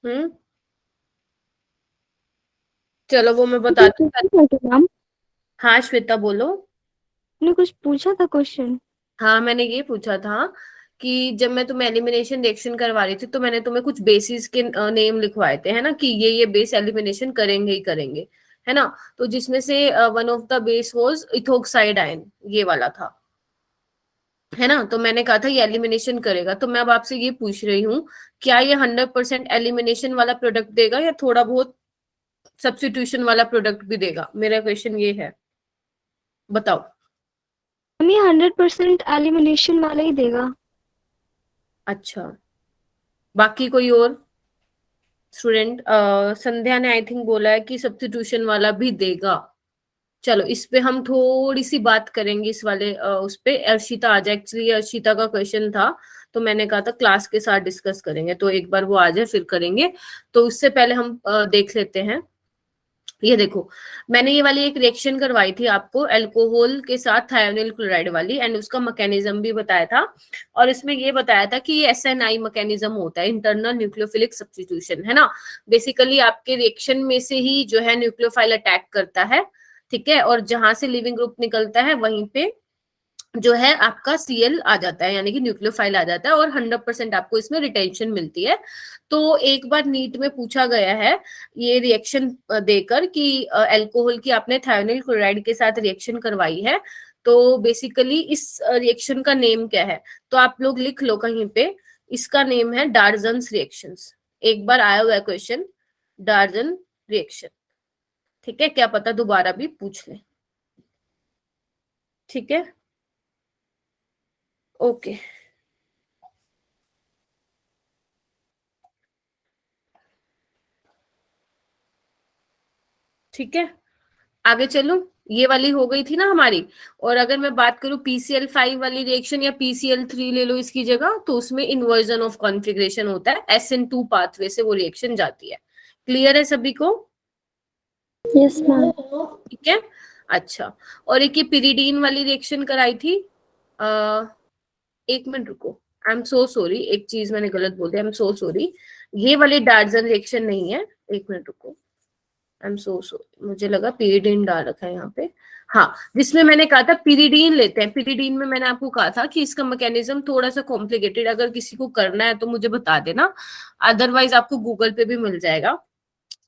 हम्म। चलो वो मैं मुझे बताती हूँ। पूछना था क्या मैम? हाँ श्वेता बोलो। आपने कुछ पूछा था क्वेश्चन? हाँ मैंने ये पूछा था कि जब मैं तुम्हें एलिमिनेशन रिएक्शन करवा रही थी तो मैंने तुम्हें कुछ बेसिस के नेम लिखवाए थे, है ना, कि ये बेस एलिमिनेशन करेंगे ही करेंगे, है ना। तो जिसमें से one of the base was ethoxide ion, ये वाला था, है ना। तो मैंने कहा था ये एलिमिनेशन करेगा। तो मैं अब आपसे ये पूछ रही हूँ, क्या ये 100% एलिमिनेशन वाला प्रोडक्ट देगा या थोड़ा बहुत सब्स्टिट्यूशन वाला प्रोडक्ट भी देगा? मेरा क्वेश्चन ये है, बताओ। हमें 100% एलिमिनेशन वाला ही देगा। अच्छा, बाकी कोई और स्टूडेंट? संध्या ने आई थिंक बोला है कि सब्स्टिट्यूशन वाला भी देगा। चलो इस पे हम थोड़ी सी बात करेंगे, इस वाले उस पे अर्शिता आ जाए। एक्चुअली अर्शिता का क्वेश्चन था, तो मैंने कहा था क्लास के साथ डिस्कस करेंगे, तो एक बार वो आ जाए फिर करेंगे। तो उससे पहले हम देख लेते हैं। ये देखो, मैंने ये वाली एक रिएक्शन करवाई थी आपको अल्कोहल के साथ थायोनिल क्लोराइड वाली, एंड उसका मैकेनिज्म भी बताया था। और इसमें ये बताया था कि ये एसएनआई मैकेनिज्म होता है, इंटरनल न्यूक्लियोफिलिक सब्स्टिट्यूशन, है ना। बेसिकली आपके रिएक्शन में से ही जो है न्यूक्लियोफाइल अटैक करता है, ठीक है, और जहां से लिविंग ग्रुप निकलता है वहीं पे जो है आपका सीएल आ जाता है, यानी कि न्यूक्लियोफाइल आ जाता है, और 100% आपको इसमें रिटेंशन मिलती है। तो एक बार नीट में पूछा गया है ये रिएक्शन देकर कि अल्कोहल की आपने थायोनिल क्लोराइड के साथ रिएक्शन करवाई है, तो बेसिकली इस रिएक्शन का नेम क्या है? तो आप लोग लिख लो कहीं पे, इसका नेम है डार्जन्स रिएक्शंस। एक बार आया हुआ है क्वेश्चन, डार्जन रिएक्शन, ठीक है, क्या पता दोबारा भी पूछ ले। ठीक है, ओके, ठीक है, आगे चलूं। ये वाली हो गई थी ना हमारी। और अगर मैं बात करूं PCl5 वाली रिएक्शन या PCl3 ले लो इसकी जगह, तो उसमें इन्वर्जन ऑफ कॉन्फ़िगरेशन होता है, SN2 पाथवे से वो रिएक्शन जाती है। क्लियर है सभी को? Yes ma'am. ठीक है, अच्छा। और एक ये पिरिडीन वाली रिएक्शन कराई थी। आ, एक मिनट रुको, आई एम सो सॉरी, एक चीज मैंने गलत बोल दिया, आई एम सो सॉरी। ये वाली डार्जन रिएक्शन नहीं है, एक मिनट रुको, आई एम सो सॉरी, मुझे लगा पीरिडीन डाल रखा है यहाँ पे। हाँ, जिसमें मैंने कहा था पिरिडीन लेते हैं। पिरिडीन में मैंने आपको कहा था कि इसका मैकेनिज्म थोड़ा सा कॉम्प्लिकेटेड, अगर किसी को करना है तो मुझे बता देना, अदरवाइज आपको गूगल पे भी मिल जाएगा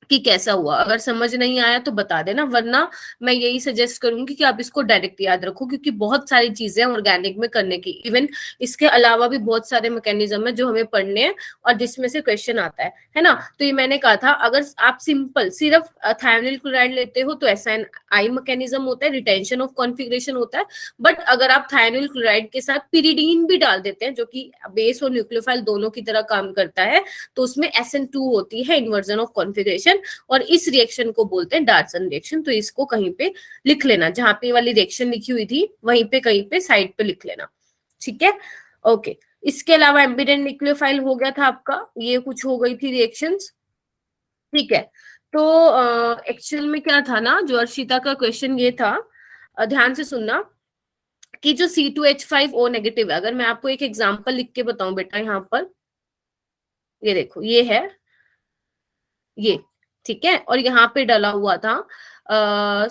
कि कैसा हुआ। अगर समझ नहीं आया तो बता देना, वरना मैं यही सजेस्ट करूंगी कि आप इसको डायरेक्ट याद रखो, क्योंकि बहुत सारी चीजें ऑर्गेनिक में करने की, इवन इसके अलावा भी बहुत सारे मैकेनिज्म है जो हमें पढ़ने हैं और जिसमें से क्वेश्चन आता है ना। तो ये मैंने कहा था, अगर आप सिंपल सिर्फ थायोनिल क्लोराइड लेते हो तो ऐसा आई मैकेनिज्म होता है, रिटेंशन ऑफ कॉन्फिग्रेशन होता है। बट अगर आप थायोनिल क्लोराइड के साथ पिरिडीन भी डाल देते हैं, जो कि बेस और न्यूक्लियोफाइल दोनों की तरह काम करता है, तो उसमें SN2 होती है, इन्वर्जन ऑफ कॉन्फिगरेशन, और इस रिएक्शन को बोलते हैं डार्सन रिएक्शन। तो इसको कहीं पे लिख लेना, जहां पे वाली रिएक्शन लिखी हुई थी वहीं पे कहीं पे साइड पे लिख लेना, ठीक है, ओके। इसके अलावा एम्बिडेंट न्यूक्लियोफाइल हो गया था आपका, ये कुछ हो गई थी रिएक्शंस, ठीक है। तो एक्चुअल में क्या था ना, जो अर्शिता का क्वेश्चन ये था, ध्यान से सुनना, कि जो C2H5O नेगेटिव है, अगर मैं आपको एक एग्जांपल लिख के बताऊं बेटा, यहाँ पर ये देखो, ये है ये, ठीक है, और यहाँ पे डला हुआ था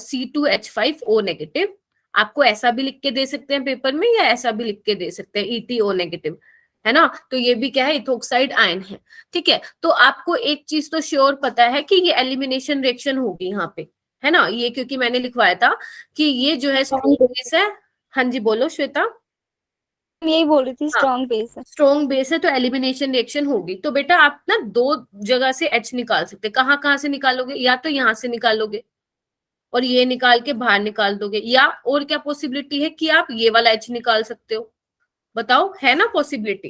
C2H5O नेगेटिव। आपको ऐसा भी लिख के दे सकते हैं पेपर में, या ऐसा भी लिख के दे सकते हैं ETO नेगेटिव, है ना। तो ये भी क्या है, इथोक्साइड आयन है, ठीक है। तो आपको एक चीज तो श्योर पता है कि ये एलिमिनेशन रिएक्शन होगी यहाँ पे, है ना, ये क्योंकि मैंने लिखवाया था कि ये जो है स्ट्रॉन्ग बेस है। हाँ जी बोलो श्वेता। यही बोल रही थी, हाँ, स्ट्रॉन्ग बेस है। स्ट्रॉन्ग बेस है तो एलिमिनेशन रिएक्शन होगी। तो बेटा आप ना दो जगह से H निकाल सकते, कहाँ कहाँ से निकालोगे? या तो यहाँ से निकालोगे और ये निकाल के बाहर निकाल दोगे, या और क्या पॉसिबिलिटी है कि आप ये वाला H निकाल सकते हो? बताओ, है ना पॉसिबिलिटी?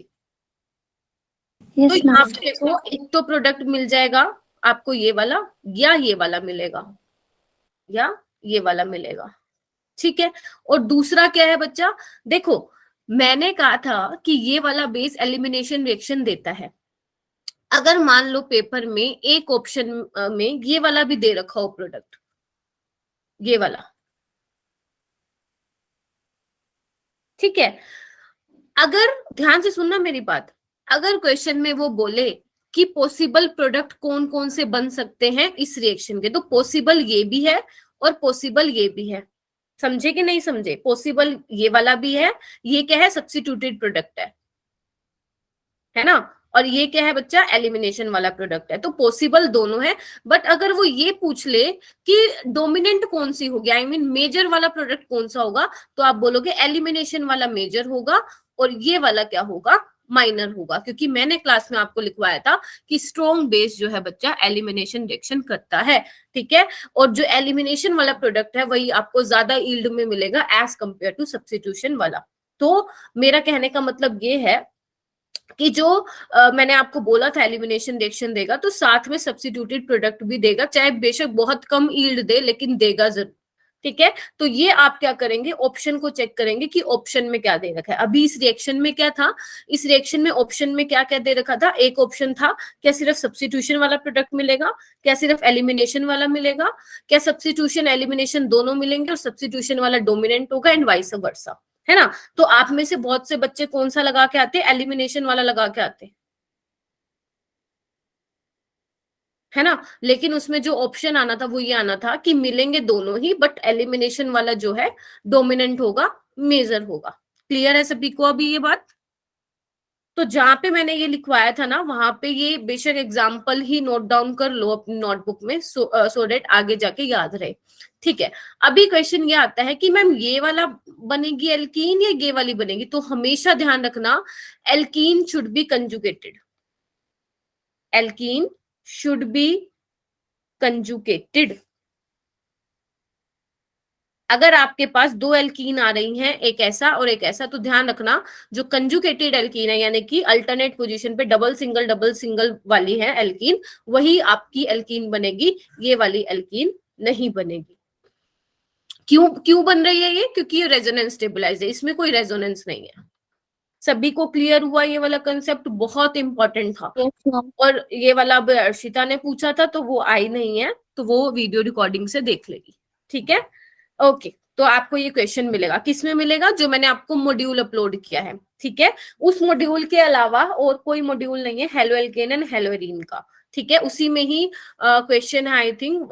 तो यस यहाँ मैम। पे देखो, एक तो प्रोडक्ट मिल जाएगा आपको ये वाला, या ये वाला मिलेगा, या ये वाला मिलेगा, ठीक है। और दूसरा क्या है बच्चा, देखो मैंने कहा था कि ये वाला बेस एलिमिनेशन रिएक्शन देता है। अगर मान लो पेपर में एक ऑप्शन में ये वाला भी दे रखा हो प्रोडक्ट, ये वाला, ठीक है। अगर ध्यान से सुनना मेरी बात, अगर क्वेश्चन में वो बोले कि पॉसिबल प्रोडक्ट कौन कौन से बन सकते हैं इस रिएक्शन के। तो पॉसिबल ये भी है और पॉसिबल ये भी है, समझे कि नहीं समझे? पॉसिबल ये वाला भी है, ये क्या है, सब्स्टिट्यूटेड प्रोडक्ट है ना, और ये क्या है बच्चा, एलिमिनेशन वाला प्रोडक्ट है। तो पॉसिबल दोनों है, बट अगर वो ये पूछ ले कि डोमिनेंट कौन सी होगी, आई मीन मेजर वाला प्रोडक्ट कौन सा होगा, तो आप बोलोगे एलिमिनेशन वाला मेजर होगा और ये वाला क्या होगा, माइनर होगा, क्योंकि मैंने क्लास में आपको लिखवाया था कि स्ट्रॉन्ग बेस जो है बच्चा एलिमिनेशन रिएक्शन करता है, ठीक है। और जो एलिमिनेशन वाला प्रोडक्ट है वही आपको ज्यादा यील्ड में मिलेगा एज कंपेयर टू सब्स्टिट्यूशन वाला। तो मेरा कहने का मतलब ये है कि जो मैंने आपको बोला था एलिमिनेशन रिएक्शन देगा, तो साथ में सब्स्टिट्यूटेड प्रोडक्ट भी देगा, चाहे बेशक बहुत कम यील्ड दे लेकिन देगा जरूर, ठीक है। तो ये आप क्या करेंगे, ऑप्शन को चेक करेंगे कि ऑप्शन में क्या दे रखा है। अभी इस रिएक्शन में क्या था, इस रिएक्शन में ऑप्शन में क्या क्या दे रखा था, एक ऑप्शन था क्या सिर्फ सब्स्टिट्यूशन वाला प्रोडक्ट मिलेगा, क्या सिर्फ एलिमिनेशन वाला मिलेगा, क्या सब्स्टिट्यूशन एलिमिनेशन दोनों मिलेंगे और सब्स्टिट्यूशन वाला डोमिनेंट होगा एंड वाइस वर्सा, है ना। तो आप में से बहुत से बच्चे कौन सा लगा के आते, एलिमिनेशन वाला लगा के आते, है ना। लेकिन उसमें जो ऑप्शन आना था वो ये आना था कि मिलेंगे दोनों ही, बट एलिमिनेशन वाला जो है डोमिनेंट होगा, मेजर होगा। क्लियर है सभी को अभी ये बात? तो जहां पे मैंने ये लिखवाया था ना, वहां पे ये बेशक एग्जाम्पल ही नोट डाउन कर लो अपनी नोटबुक में, सो डेट आगे जाके याद रहे, ठीक है। अभी क्वेश्चन ये आता है कि मैम ये वाला बनेगी एल्कीन या ये वाली बनेगी, तो हमेशा ध्यान रखना alkene should be conjugated, alkene should be conjugated. अगर आपके पास दो एल्कीन आ रही हैं, एक ऐसा और एक ऐसा, तो ध्यान रखना जो कंजुगेटेड एल्कीन है, यानी कि अल्टरनेट पोजीशन पे डबल सिंगल वाली है एल्कीन, वही आपकी एल्कीन बनेगी, ये वाली एल्कीन नहीं बनेगी। क्यों क्यों बन रही है ये, क्योंकि ये रेजोनेंस स्टेबलाइज है, इसमें कोई रेजोनेंस नहीं है। सभी को क्लियर हुआ? ये वाला कंसेप्ट बहुत इंपॉर्टेंट था। Yes, ma'am. और ये वाला अब अर्शिता ने पूछा था तो वो आई नहीं है, तो वो वीडियो रिकॉर्डिंग से देख लेगी, ठीक है। ओके, तो आपको ये क्वेश्चन मिलेगा, किसमें मिलेगा, जो मैंने आपको मॉड्यूल अपलोड किया है, ठीक है। उस मॉड्यूल के अलावा और कोई मॉड्यूल नहीं है halo alkane and hello arene का, ठीक है। उसी में ही क्वेश्चन है, आई थिंक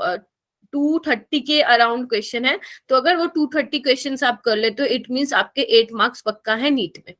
230 के अराउंड क्वेश्चन है। तो अगर वो 230 क्वेश्चन आप कर ले तो इट मीन्स आपके 8 मार्क्स पक्का है नीट में,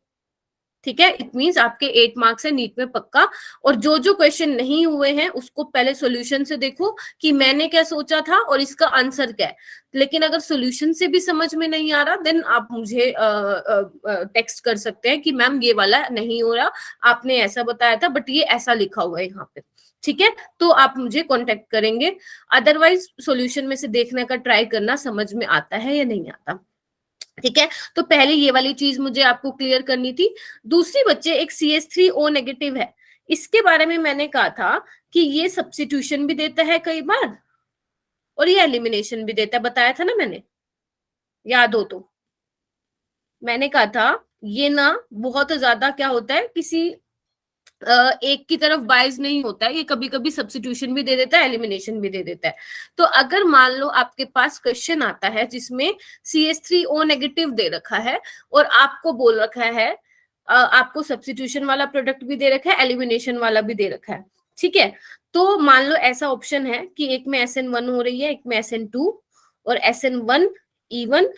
ठीक है। इट मीन्स आपके 8 मार्क्स है नीट में पक्का। और जो जो क्वेश्चन नहीं हुए हैं उसको पहले सॉल्यूशन से देखो कि मैंने क्या सोचा था और इसका आंसर क्या है। लेकिन अगर सॉल्यूशन से भी समझ में नहीं आ रहा, देन आप मुझे टेक्स्ट कर सकते हैं कि मैम ये वाला नहीं हो रहा, आपने ऐसा बताया था बट ये ऐसा लिखा हुआ है यहाँ पे, ठीक है। तो आप मुझे कांटेक्ट करेंगे, अदरवाइज सॉल्यूशन में से देखने का ट्राई करना, समझ में आता है या नहीं आता, ठीक है। तो पहले ये वाली चीज मुझे आपको क्लियर करनी थी। दूसरी बच्चे, एक CH3O नेगेटिव है, इसके बारे में मैंने कहा था कि ये सब्स्टिट्यूशन भी देता है कई बार और ये एलिमिनेशन भी देता है, बताया था ना मैंने, याद हो तो। मैंने कहा था ये ना बहुत ज्यादा क्या होता है, किसी एक की तरफ बाइज नहीं होता है, ये कभी कभी सब्स्टिट्यूशन भी दे देता है, एलिमिनेशन भी दे देता है। तो अगर मान लो आपके पास क्वेश्चन आता है जिसमें CH3O नेगेटिव दे रखा है और आपको बोल रखा है आपको सब्स्टिट्यूशन वाला प्रोडक्ट भी दे रखा है, एलिमिनेशन वाला भी दे रखा है, ठीक है। तो मान लो ऐसा ऑप्शन है कि एक में SN1 हो रही है, एक में SN2, और SN1E1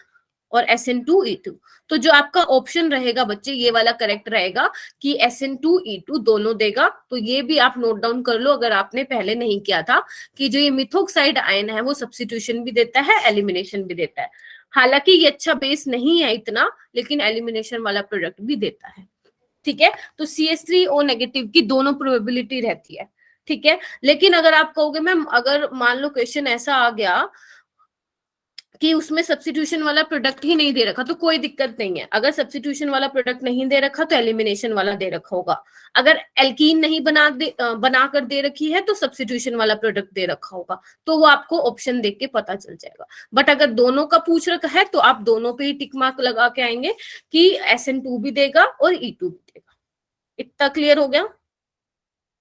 और SN2E2। तो जो आपका ऑप्शन रहेगा बच्चे, ये वाला करेक्ट रहेगा कि SN2E2 दोनों देगा। तो ये भी आप नोट डाउन कर लो अगर आपने पहले नहीं किया था, कि जो ये मिथोक्साइड आयन है वो सब्स्टिट्यूशन भी देता है, एलिमिनेशन भी देता है। हालांकि ये अच्छा बेस नहीं है इतना, लेकिन एलिमिनेशन वाला प्रोडक्ट भी देता है, ठीक है। तो CH3O नेगेटिव की दोनों प्रोबेबिलिटी रहती है, ठीक है। लेकिन अगर आप कहोगे मैम, अगर मान लो क्वेश्चन ऐसा आ गया कि उसमें सब्स्टिट्यूशन वाला प्रोडक्ट ही नहीं दे रखा, तो कोई दिक्कत नहीं है। अगर सब्स्टिट्यूशन वाला प्रोडक्ट नहीं दे रखा तो एलिमिनेशन वाला दे रखा होगा। अगर एल्कीन नहीं बनाकर दे रखी है तो सब्स्टिट्यूशन वाला प्रोडक्ट दे रखा होगा। तो वो आपको ऑप्शन देख के पता चल जाएगा। बट अगर दोनों का पूछ रखा है तो आप दोनों पे ही टिक मार्क लगा के आएंगे कि SN2 भी देगा और E2 भी देगा। इतना क्लियर हो गया?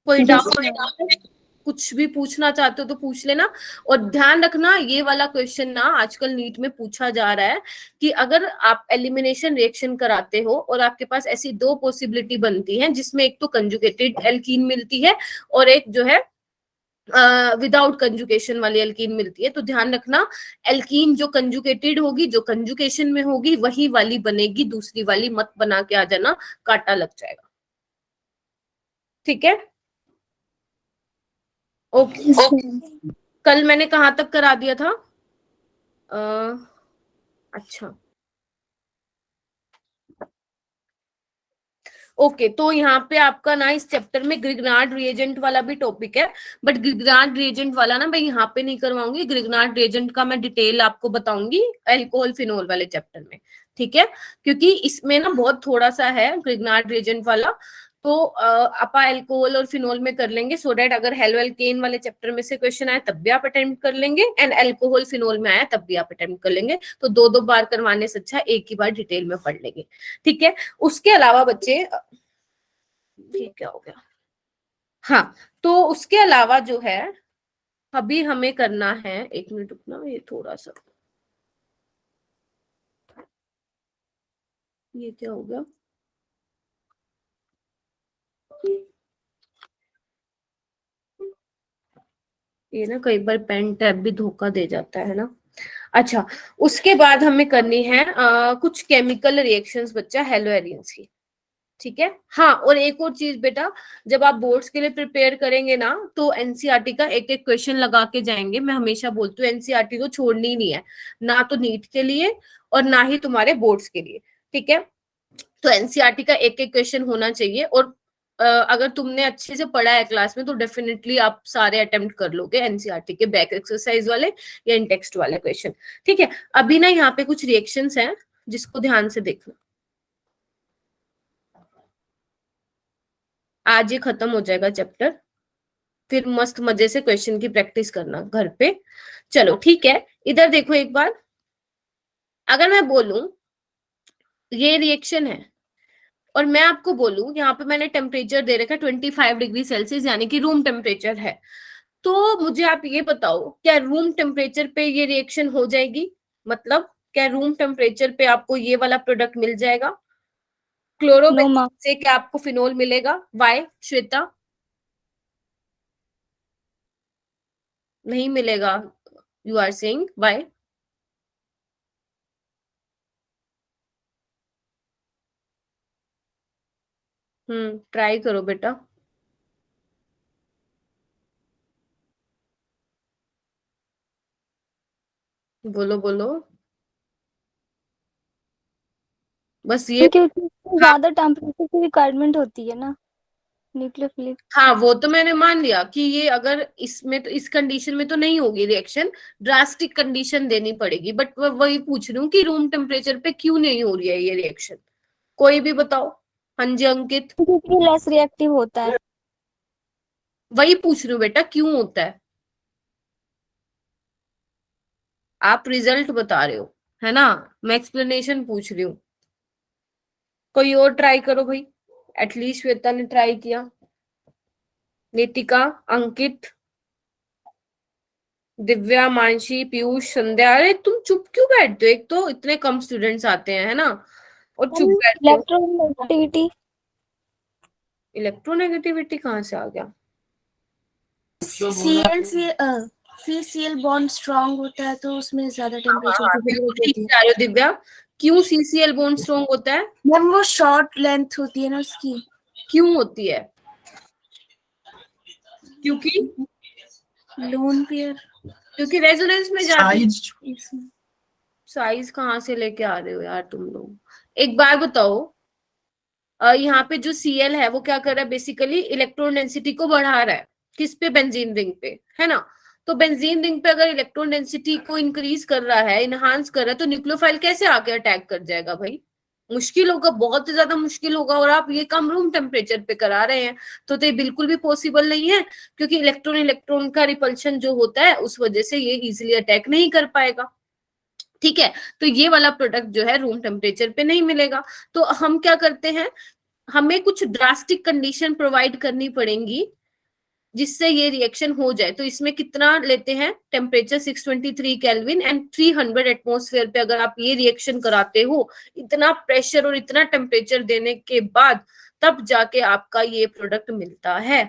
कोई Yes, डाउट? ma'am. कुछ भी पूछना चाहते हो तो पूछ लेना। और ध्यान रखना ये वाला क्वेश्चन ना आजकल नीट में पूछा जा रहा है कि अगर आप एलिमिनेशन रिएक्शन कराते हो और आपके पास ऐसी दो पॉसिबिलिटी बनती है जिसमें एक तो कंजुगेटेड एल्कीन मिलती है और एक जो है विदाउट कंजुकेशन वाली एल्कीन मिलती है, तो ध्यान रखना एल्कीन जो कंजुकेटेड होगी, जो कंजुकेशन में होगी वही वाली बनेगी, दूसरी वाली मत बना के आ जाना, कांटा लग जाएगा। ठीक है, ओके। कल मैंने कहाँ तक करा दिया था? अच्छा ओके, तो यहाँ पे आपका ना इस चैप्टर में ग्रिग्नार्ड रिएजेंट वाला भी टॉपिक है, बट ग्रिग्नार्ड रिएजेंट वाला ना मैं यहाँ पे नहीं करवाऊंगी, ग्रिग्नार्ड रिएजेंट का मैं डिटेल आपको बताऊंगी अल्कोहल फिनोल वाले चैप्टर में। ठीक है, क्योंकि इसमें ना बहुत थोड़ा सा है ग्रिग्नार्ड रिएजेंट वाला, तो अपा अल्कोहल और फिनोल में कर लेंगे सो दैट अगर हेलो एल्केन वाले चैप्टर में से क्वेश्चन आए तब भी आप अटेम्प्ट कर लेंगे, एंड अल्कोहल फिनोल में आया तब भी आप अटेम्प्ट कर लेंगे। तो दो दो बार करवाने से अच्छा एक ही बार डिटेल में पढ़ लेंगे। ठीक है, उसके अलावा बच्चे, ये क्या हो गया, हाँ, तो उसके अलावा जो है अभी हमें करना है, एक मिनट रुकना, ये थोड़ा सा, ये क्या हो गया, ये ना कई बार पेन टैब भी धोखा दे जाता है ना। अच्छा, उसके बाद हमें करनी है कुछ केमिकल रिएक्शंस बच्चा हेलोएरियंस की। ठीक है, हाँ, और एक और चीज बेटा, जब आप बोर्ड्स के लिए प्रिपेयर करेंगे ना तो एनसीईआरटी का एक एक क्वेश्चन लगा के जाएंगे। मैं हमेशा बोलती हूँ एनसीईआरटी तो छोड़नी ही नहीं है, ना तो नीट के लिए और ना ही तुम्हारे बोर्ड्स के लिए। ठीक है, तो एनसीईआरटी का एक एक क्वेश्चन होना चाहिए, और अगर तुमने अच्छे से पढ़ा है क्लास में तो डेफिनेटली आप सारे अटेम्प्ट कर लोगे एनसीईआरटी के बैक एक्सरसाइज वाले या इन टेक्स्ट वाले क्वेश्चन। ठीक है, अभी ना यहाँ पे कुछ रिएक्शंस हैं जिसको ध्यान से देखना, आज ये खत्म हो जाएगा चैप्टर, फिर मस्त मजे से क्वेश्चन की प्रैक्टिस करना घर पे। चलो ठीक है, इधर देखो एक बार, अगर मैं बोलूं ये रिएक्शन है और मैं आपको बोलूं यहाँ पे मैंने टेम्परेचर दे रखा है 25 डिग्री सेल्सियस यानी कि रूम टेम्परेचर है, तो मुझे आप ये बताओ क्या रूम टेम्परेचर पे ये रिएक्शन हो जाएगी? मतलब क्या रूम टेम्परेचर पे आपको ये वाला प्रोडक्ट मिल जाएगा? नो क्लोरोबेंजीन मैम, से क्या आपको फिनोल मिलेगा? वाई श्वेता? नहीं मिलेगा, you are saying why? Try करो बेटा। बोलो बोलो, बस ये, क्योंकि उसमें हाँ ज्यादा टेम्परेचर की रिक्वायरमेंट होती है ना न्यूक्लियोफिलिक। हाँ, वो तो मैंने मान लिया कि ये अगर इसमें तो इस कंडीशन में तो नहीं होगी रिएक्शन, ड्रास्टिक कंडीशन देनी पड़ेगी, बट वही पूछ रही हूँ कि रूम टेम्परेचर पे क्यों नहीं हो रही है ये रिएक्शन, कोई भी बताओ। हाँ जी अंकित, क्योंकि लेस रिएक्टिव होता है। वही पूछ रही हूँ बेटा क्यों होता है, आप रिजल्ट बता रहे हो है ना, मैं एक्सप्लेनेशन पूछ रही हूँ। कोई और ट्राई करो भाई, एटलीस्ट श्वेता ने ट्राई किया, नितिका, अंकित, दिव्या, मानसी, पीयूष, संध्या, अरे तुम चुप क्यों बैठते हो? एक तो इतने कम स्टूडेंट्स आते हैं है ना, और चुप बैठते हो। इलेक्ट्रोनेगेटिविटी। इलेक्ट्रोनेगेटिविटी कहाँ से आ गया? सीएल से फिर सीएल बॉन्ड स्ट्रांग होता है तो उसमें ज्यादा टेम्परेचर हाँ की बिल्कुल जरूरत ठीक होती है। से आ रहे हो दिव्या, क्यों सीसीएल बॉन्ड स्ट्रॉन्ग होता है? मैम वो शॉर्ट लेंथ होती है ना उसकी। क्यों होती है? क्योंकि लोन पेयर क्योंकि रेजोनेंस में जाती है। इसमें साइज कहाँ से लेके आ रहे हो यार तुम लोग? एक बार बताओ, यहाँ पे जो सीएल है वो क्या कर रहा है, बेसिकली इलेक्ट्रॉन डेंसिटी को बढ़ा रहा है, किस पे? बेंजीन रिंग पे, है ना। तो बेंजीन रिंग पे अगर इलेक्ट्रॉन डेंसिटी को इंक्रीज कर रहा है, इनहांस कर रहा है, तो न्यूक्लियोफाइल कैसे आके अटैक कर जाएगा भाई? मुश्किल होगा, बहुत ज्यादा मुश्किल होगा, और आप ये कम रूम टेम्परेचर पे करा रहे हैं, तो ये बिल्कुल भी पॉसिबल नहीं है, क्योंकि इलेक्ट्रॉन इलेक्ट्रॉन का रिपल्शन जो होता है उस वजह से ये इजिली अटैक नहीं कर पाएगा। ठीक है, तो ये वाला प्रोडक्ट जो है रूम टेम्परेचर पे नहीं मिलेगा। तो हम क्या करते हैं, हमें कुछ ड्रास्टिक कंडीशन प्रोवाइड करनी पड़ेंगी जिससे ये रिएक्शन हो जाए। तो इसमें कितना लेते हैं टेम्परेचर 623 केल्विन एंड 300 एटमॉस्फेयर पे अगर आप ये रिएक्शन कराते हो, इतना प्रेशर और इतना टेम्परेचर देने के बाद तब जाके आपका ये प्रोडक्ट मिलता है।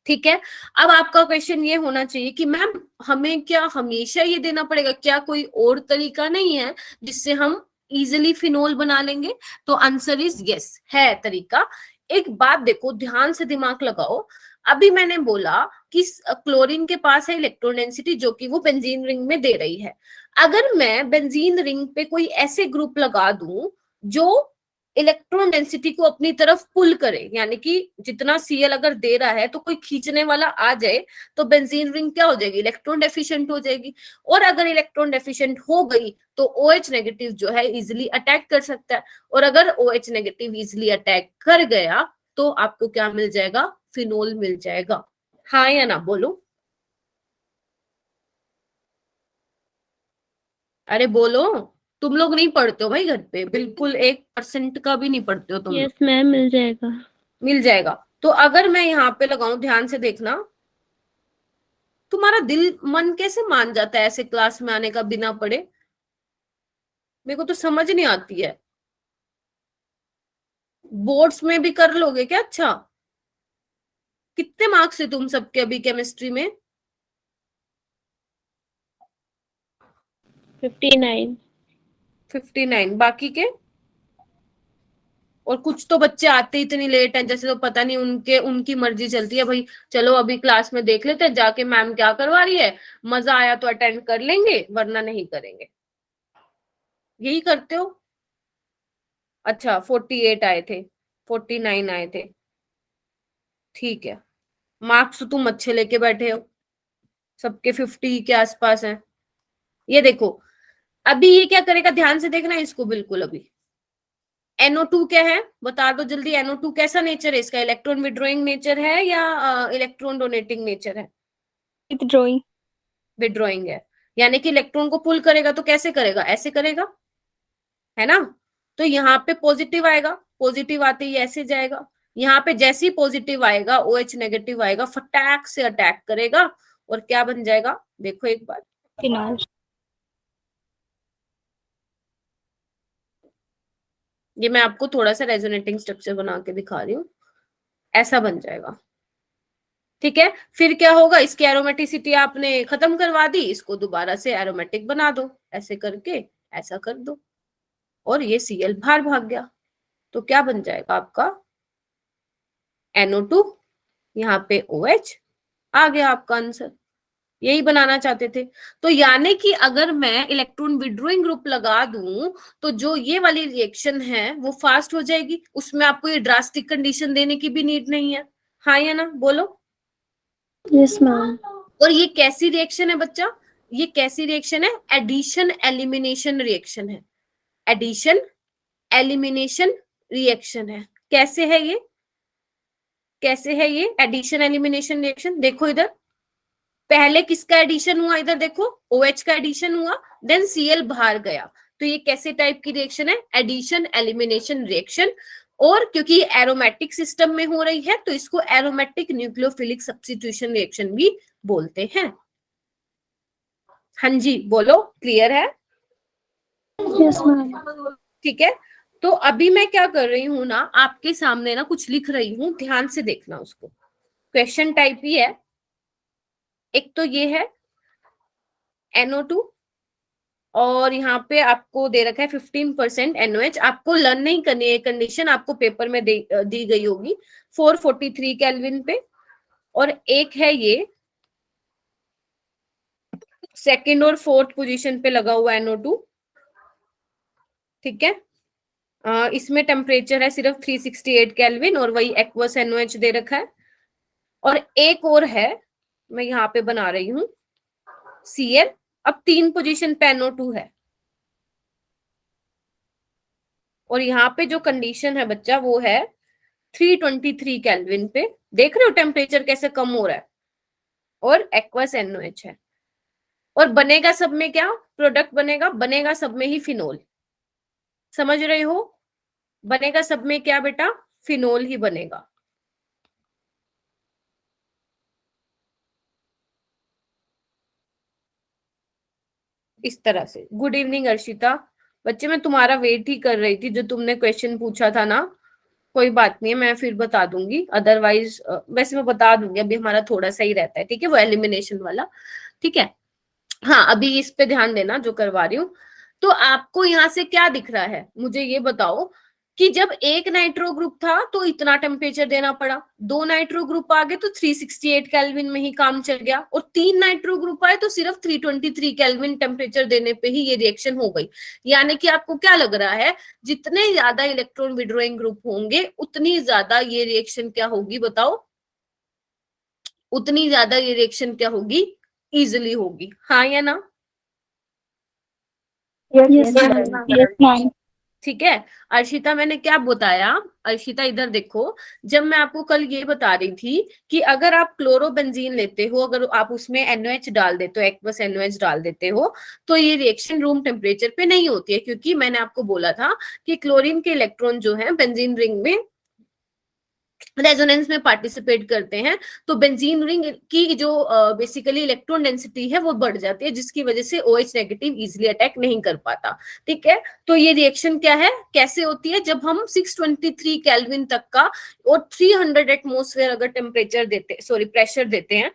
ठीक है, अब आपका क्वेश्चन ये होना चाहिए कि मैम हमें क्या हमेशा ये देना पड़ेगा, क्या कोई और तरीका नहीं है जिससे हम इजिली फिनोल बना लेंगे? तो आंसर इज यस, है तरीका। एक बात देखो, ध्यान से दिमाग लगाओ। अभी मैंने बोला कि क्लोरीन के पास है इलेक्ट्रॉन डेंसिटी जो कि वो बेंजीन रिंग में दे रही है। अगर मैं बेंजीन रिंग पे कोई ऐसे ग्रुप लगा दूं जो इलेक्ट्रॉन डेंसिटी को अपनी तरफ पुल करे, यानी कि जितना Cl अगर दे रहा है तो कोई खींचने वाला आ जाए, तो बेंजीन रिंग क्या हो जाएगी? इलेक्ट्रॉन डेफिशिएंट हो जाएगी। और अगर इलेक्ट्रॉन डेफिशिएंट हो गई तो OH नेगेटिव जो है इजिली अटैक कर सकता है, और अगर OH नेगेटिव इजिली अटैक कर गया तो आपको क्या मिल जाएगा? फिनोल मिल जाएगा। हाँ या ना बोलो, अरे बोलो। तुम लोग नहीं पढ़ते हो भाई घर पे, बिल्कुल 1% का भी नहीं पढ़ते हो तुम लोग। यस मैम, मिल जाएगा। मिल जाएगा। तो अगर मैं यहाँ पे लगाऊं, ध्यान से देखना, तुम्हारा दिल मन कैसे मान जाता है ऐसे क्लास में आने का बिना पढ़े? मेरे को तो समझ नहीं आती है। बोर्ड्स में भी कर लोगे क्या? अच्छा, कितने मार्क्स है तुम सबके अभी केमिस्ट्री में? 59। 59। बाकी के? और कुछ तो बच्चे आते इतनी लेट हैं, जैसे तो पता नहीं उनकी मर्जी चलती है भाई। चलो अभी क्लास में देख लेते हैं जाके मैम क्या करवा रही है, मजा आया तो अटेंड कर लेंगे वरना नहीं करेंगे। यही करते हो? अच्छा, 48 आए थे, 49 आए थे, ठीक है। मार्क्स तो तुम अच्छे लेके बैठे हो, सबके 50 के आसपास हैं। ये देखो, अभी ये क्या करेगा, ध्यान से देखना इसको बिल्कुल। अभी NO2 क्या है बता दो जल्दी। NO2 कैसा नेचर है इसका? इलेक्ट्रॉन विड्रॉइंग नेचर है या इलेक्ट्रॉन डोनेटिंग नेचर है? विथड्रॉइंग। विड्रॉइंग है, यानी कि इलेक्ट्रॉन को पुल करेगा तो कैसे करेगा? ऐसे करेगा, है ना? तो यहाँ पे पॉजिटिव आएगा, पॉजिटिव आते ही ऐसे जाएगा। यहाँ पे जैसे ही पॉजिटिव आएगा, OH नेगेटिव आएगा, फटाक से अटैक करेगा और क्या बन जाएगा? देखो एक बार, फिनॉल। ये मैं आपको थोड़ा सा रेजोनेटिंग स्ट्रक्चर बना के दिखा रही हूँ, ऐसा बन जाएगा। ठीक है, फिर क्या होगा? इसकी एरोमेटिसिटी आपने खत्म करवा दी, इसको दोबारा से एरोमेटिक बना दो, ऐसे करके ऐसा कर दो, और ये Cl बाहर भाग गया। तो क्या बन जाएगा आपका? NO2, यहाँ पे OH, आ गया आपका आंसर। यही बनाना चाहते थे। तो यानी कि अगर मैं इलेक्ट्रॉन विड्रॉइंग ग्रुप लगा दूं तो जो ये वाली रिएक्शन है वो फास्ट हो जाएगी, उसमें आपको ये ड्रास्टिक कंडीशन देने की भी नीड नहीं है। हाँ या ना बोलो। Yes ma'am. और ये कैसी रिएक्शन है बच्चा? ये कैसी रिएक्शन है? एडिशन एलिमिनेशन रिएक्शन है। एडिशन एलिमिनेशन रिएक्शन है। कैसे है ये? कैसे है ये एडिशन एलिमिनेशन रिएक्शन? देखो इधर, पहले किसका एडिशन हुआ? इधर देखो, OH का एडिशन हुआ, देन Cl बाहर गया। तो ये कैसे टाइप की रिएक्शन है? Addition elimination reaction. और क्योंकि ये एरोमेटिक सिस्टम में हो रही है तो इसको एरोमेटिक न्यूक्लियोफिलिक सब्स्टिट्यूशन रिएक्शन भी बोलते हैं। हाँ जी बोलो, क्लियर है? Yes ma'am. ठीक है, तो अभी मैं क्या कर रही हूं ना, आपके सामने ना कुछ लिख रही हूं, ध्यान से देखना उसको। क्वेश्चन टाइप ही है। एक तो ये है NO2, और यहाँ पे आपको दे रखा है 15% NOH। आपको लर्न नहीं करनी है कंडीशन, आपको पेपर में दी गई होगी 443 केल्विन पे। और एक है ये सेकंड और फोर्थ पोजीशन पे लगा हुआ NO2। ठीक है, इसमें टेम्परेचर है सिर्फ 368 केल्विन और वही एक्वस NOH दे रखा है। और एक और है, मैं यहाँ पे बना रही हूँ Cl। अब 3 पोजीशन पे NO2 है, और यहाँ पे जो कंडीशन है बच्चा वो है 323 केल्विन पे। देख रहे हो टेम्परेचर कैसे कम हो रहा है, और एक्वस NOH है। और बनेगा सब में क्या प्रोडक्ट? बनेगा सब में ही फिनोल। समझ रहे हो? बनेगा सब में क्या बेटा? फिनोल ही बनेगा। इस तरह से। Good evening Arshita. बच्चे मैं तुम्हारा वेट ही कर रही थी, जो तुमने क्वेश्चन पूछा था ना। कोई बात नहीं है, मैं फिर बता दूंगी, अदरवाइज वैसे मैं बता दूंगी, अभी हमारा थोड़ा सा ही रहता है, ठीक है, वो एलिमिनेशन वाला, ठीक है। हाँ, अभी इस पे ध्यान देना जो करवा रही हूँ। तो आपको यहाँ से क्या दिख रहा है, मुझे ये बताओ कि जब एक नाइट्रो ग्रुप था तो इतना टेम्परेचर देना पड़ा, 2 नाइट्रो ग्रुप आ गए तो 368 केल्विन में ही काम चल गया, और 3 नाइट्रो ग्रुप आए तो सिर्फ 323 केल्विन टेम्परेचर देने पे ही ये रिएक्शन हो गई। यानी कि आपको क्या लग रहा है, जितने ज्यादा इलेक्ट्रॉन विड्रॉइंग ग्रुप होंगे उतनी ज्यादा ये रिएक्शन क्या होगी, बताओ, उतनी ज्यादा ये रिएक्शन क्या होगी, इजिली होगी, हाँ या ना? Yes, ma'am. Yes, ma'am. ठीक है। अर्शिता मैंने क्या बताया, अर्शिता इधर देखो, जब मैं आपको कल ये बता रही थी कि अगर आप क्लोरोबेंजीन लेते हो, अगर आप उसमें NOH डाल देते हो, एक्वस NOH डाल देते हो, तो ये रिएक्शन रूम टेम्परेचर पे नहीं होती है, क्योंकि मैंने आपको बोला था कि क्लोरीन के इलेक्ट्रॉन जो है बेंजीन रिंग में रेजोनेंस में पार्टिसिपेट करते हैं, तो बेंजीन रिंग की जो बेसिकली इलेक्ट्रॉन डेंसिटी है वो बढ़ जाती है, जिसकी वजह से OH नेगेटिव इजीली अटैक नहीं कर पाता, ठीक है। तो ये रिएक्शन क्या है, कैसे होती है, जब हम 623 केल्विन तक का और 300 एटमॉस्फेयर अगर टेम्परेचर देते, सॉरी प्रेशर देते हैं,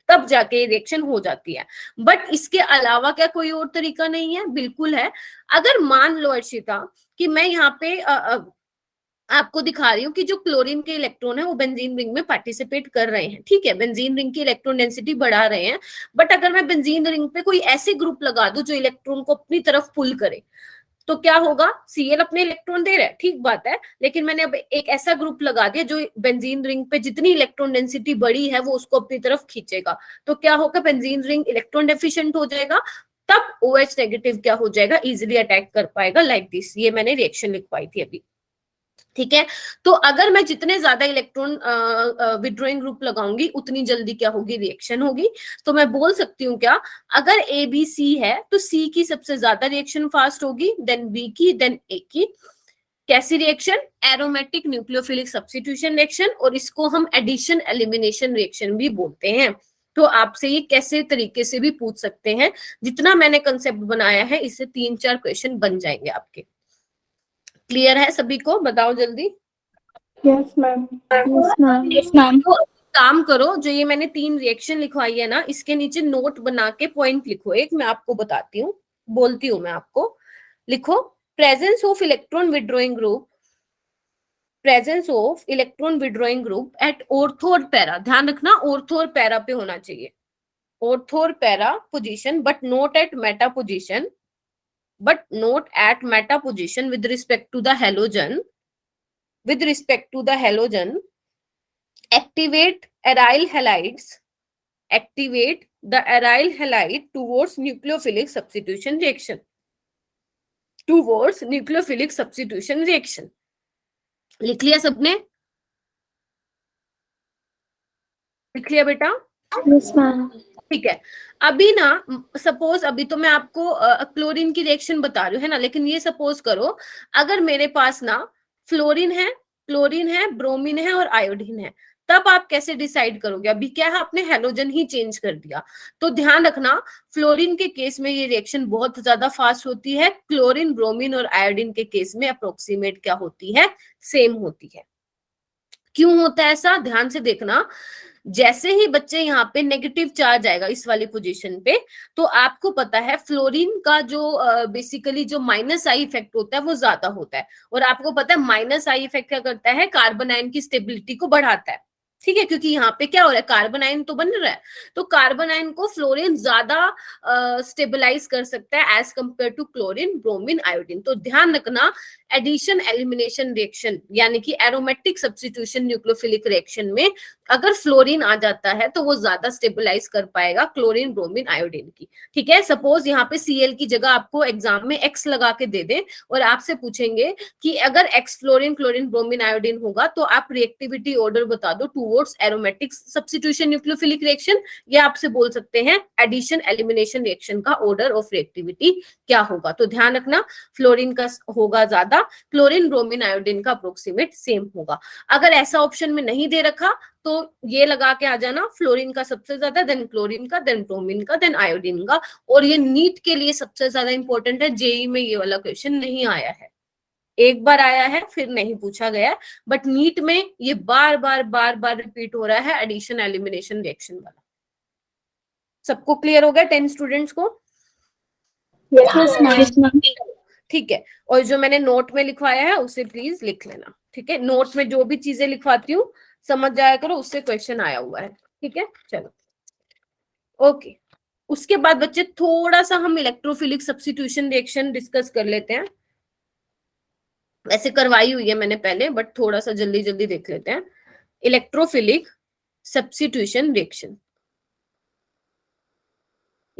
तब जाके रिएक्शन हो जाती है। बट इसके अलावा क्या कोई और तरीका नहीं है? बिल्कुल है। अगर मान लो अर्शिता कि मैं यहाँ पे आपको दिखा रही हूँ कि जो क्लोरीन के इलेक्ट्रॉन है वो बेंजीन रिंग में पार्टिसिपेट कर रहे हैं, ठीक है, बेंजीन रिंग की इलेक्ट्रॉन डेंसिटी बढ़ा रहे हैं, बट अगर मैं बेंजीन रिंग पे कोई ऐसे ग्रुप लगा दूं जो इलेक्ट्रॉन को अपनी तरफ पुल करे, तो क्या होगा, Cl अपने इलेक्ट्रॉन दे रहा है, ठीक बात है, लेकिन मैंने अब एक ऐसा ग्रुप लगा दिया जो बेंजीन रिंग पे जितनी इलेक्ट्रॉन डेंसिटी बढ़ी है वो उसको अपनी तरफ खींचेगा, तो क्या होगा, बेंजीन रिंग इलेक्ट्रॉन डेफिशिएंट हो जाएगा, तब OH नेगेटिव क्या हो जाएगा, इजिली अटैक कर पाएगा, लाइक दिस। ये मैंने रिएक्शन लिखवाई थी अभी, ठीक है। तो अगर मैं जितने ज्यादा इलेक्ट्रॉन विड्रॉइंग ग्रुप लगाऊंगी उतनी जल्दी क्या होगी, रिएक्शन होगी। तो मैं बोल सकती हूँ क्या, अगर ABC है तो C की सबसे ज्यादा रिएक्शन फास्ट होगी, देन B की, देन A की। कैसी reaction, aromatic nucleophilic substitution reaction, और इसको हम एडिशन एलिमिनेशन रिएक्शन भी बोलते हैं। तो आपसे ये कैसे तरीके से भी पूछ सकते हैं, जितना मैंने कंसेप्ट बनाया है इससे 3-4 क्वेश्चन बन जाएंगे आपके। क्लियर है सभी को, बताओ जल्दी। Yes, ma'am. Yes, ma'am. Yes, ma'am. तो काम करो, जो ये मैंने 3 रिएक्शन लिखवाई है ना, इसके नीचे नोट बना के पॉइंट लिखो, एक मैं आपको बताती हूँ, बोलती हूँ मैं आपको, लिखो presence of electron withdrawing group, presence of electron withdrawing group at ortho और पैरा, ध्यान रखना ऑर्थो और पैरा पे होना चाहिए, ऑर्थो और para position, but not at Meta position, but not at meta position with respect to the halogen, with respect to the halogen, activate aryl halides, activate the aryl halide towards nucleophilic substitution reaction, towards nucleophilic substitution reaction। लिख लिया सबने, लिख लिया बेटा? Yes, ma'am. ठीक है। अभी ना सपोज, अभी तो मैं आपको क्लोरीन की रिएक्शन बता रही हूँ, है ना, लेकिन ये सपोज करो अगर मेरे पास ना फ्लोरीन है, क्लोरीन है, ब्रोमीन है और आयोडीन है, तब आप कैसे डिसाइड करोगे? अभी क्या है, आपने हेलोजन ही चेंज कर दिया, तो ध्यान रखना फ्लोरीन के केस में ये रिएक्शन बहुत ज्यादा फास्ट होती है, क्लोरीन, ब्रोमीन और आयोडीन के केस में अप्रोक्सीमेट क्या होती है, सेम होती है। क्यों होता है ऐसा, ध्यान से देखना, जैसे ही बच्चे यहाँ पे नेगेटिव चार्ज आएगा इस वाली पोजीशन पे, तो आपको पता है फ्लोरीन का जो बेसिकली जो माइनस आई इफेक्ट होता है वो ज्यादा होता है, और आपको पता है माइनस आई इफेक्ट क्या करता है, कार्बन आयन की स्टेबिलिटी को बढ़ाता है, ठीक है, क्योंकि यहाँ पे क्या हो रहा है, कार्बन आयन तो बन रहा है, तो कार्बन आयन को फ्लोरीन ज्यादा स्टेबलाइज कर सकता है as compare to chlorine, bromine, iodine. तो ध्यान रखना एडिशन एलिमिनेशन रिएक्शन यानी कि एरोमेटिक सब्स्टिट्यूशन न्यूक्लियोफिलिक रिएक्शन में अगर फ्लोरीन आ जाता है तो वो ज्यादा स्टेबलाइज कर पाएगा क्लोरीन, ब्रोमीन, आयोडीन की, ठीक है। सपोज यहाँ पे Cl की जगह आपको एग्जाम में X लगा के दे दे और आपसे पूछेंगे कि अगर X fluorine, chlorine, bromine, iodine होगा तो आप रिएक्टिविटी ऑर्डर बता दो towards denotes aromatic substitution nucleophilic reaction, या आपसे बोल सकते हैं एडिशन एलिमिनेशन रिएक्शन का ऑर्डर ऑफ रिएक्टिविटी क्या होगा। तो ध्यान रखना फ्लोरीन का होगा ज्यादा, क्लोरीन ब्रोमीन आयोडीन का अप्रोक्सीमेट सेम होगा। अगर ऐसा ऑप्शन में नहीं दे रखा तो ये लगा के आ जाना फ्लोरीन का सबसे ज्यादा, देन क्लोरीन का, देन ब्रोमीन का, देन आयोडीन का। और ये नीट के लिए सबसे ज्यादा इंपॉर्टेंट है, जेई में ये वाला क्वेश्चन नहीं आया है, एक बार आया है फिर नहीं पूछा गया है, बट नीट में ये बार बार रिपीट हो रहा है एडिशन एलिमिनेशन रिएक्शन वाला। सबको क्लियर हो गया 10 स्टूडेंट्स को? ठीक है, और जो मैंने नोट में लिखवाया है उसे प्लीज लिख लेना, ठीक है। नोट में जो भी चीजें लिखवाती हूँ समझ जाया करो, उससे क्वेश्चन आया हुआ है, ठीक है। चलो ओके, उसके बाद बच्चे थोड़ा सा हम इलेक्ट्रोफिलिक सब्स्टिट्यूशन रिएक्शन डिस्कस कर लेते हैं। वैसे करवाई हुई है मैंने पहले, बट थोड़ा सा जल्दी जल्दी देख लेते हैं। इलेक्ट्रोफिलिक सब्स्टिट्यूशन रिएक्शन,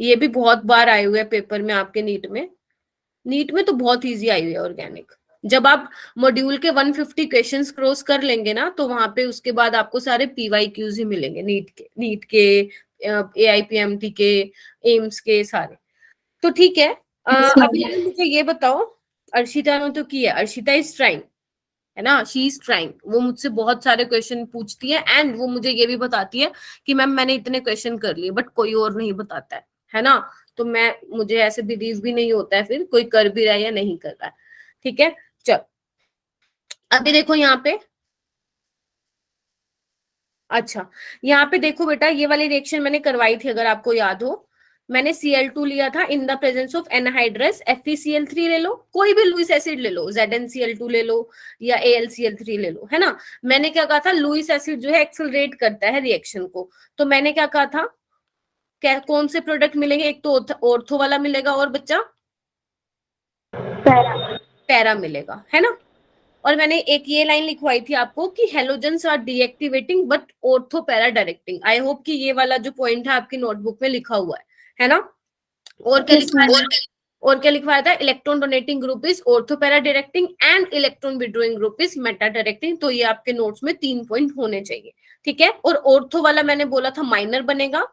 ये भी बहुत बार आए हुए हैं पेपर में आपके नीट में। नीट में तो बहुत इजी आई हुई है ऑर्गेनिक। जब आप मॉड्यूल के 150 क्वेश्चंस क्रॉस कर लेंगे ना, तो वहां पे उसके बाद आपको सारे पीवाईक्यूज ही मिलेंगे, नीट के एआईपीएमटी के, एम्स के सारे। तो ठीक है, अभी मुझे ये बताओ, अर्शिता ने तो किया, अर्शिता इज ट्राइंग, है ना, शी इज ट्राइंग। वो मुझसे बहुत सारे क्वेश्चन पूछती है एंड वो मुझे ये भी बताती है कि मैम मैंने इतने क्वेश्चन कर लिए, बट कोई और नहीं बताता है ना। तो मुझे ऐसे बिलीव भी नहीं होता है फिर कोई कर भी रहा है या नहीं कर रहा है, ठीक है। चल अभी देखो यहाँ पे, अच्छा यहाँ पे देखो बेटा, ये वाली रिएक्शन मैंने करवाई थी अगर आपको याद हो। मैंने Cl2 लिया था in the presence of anhydrous, FeCl3 ले लो, कोई भी लुईस एसिड ले लो, ZnCl2 ले लो या AlCl3 ले लो, है ना। मैंने क्या कहा था, लुईस एसिड जो है एक्सेलरेट करता है रिएक्शन को, तो मैंने क्या कहा था, क्या कौन से प्रोडक्ट मिलेंगे, एक तो ऑर्थो वाला मिलेगा और बच्चा पैरा मिलेगा, है ना। और मैंने एक ये लाइन लिखवाई थी आपको कि halogens are deactivating but ortho para directing. I hope कि ये वाला जो पॉइंट है आपकी नोटबुक में लिखा हुआ है ना। और क्या लिखवाया, और क्या लिखवाया था, electron donating group is ortho para directing and electron withdrawing group is Meta directing. तो ये आपके नोट्स में 3 पॉइंट होने चाहिए, ठीक है। और ऑर्थो वाला मैंने बोला था माइनर बनेगा,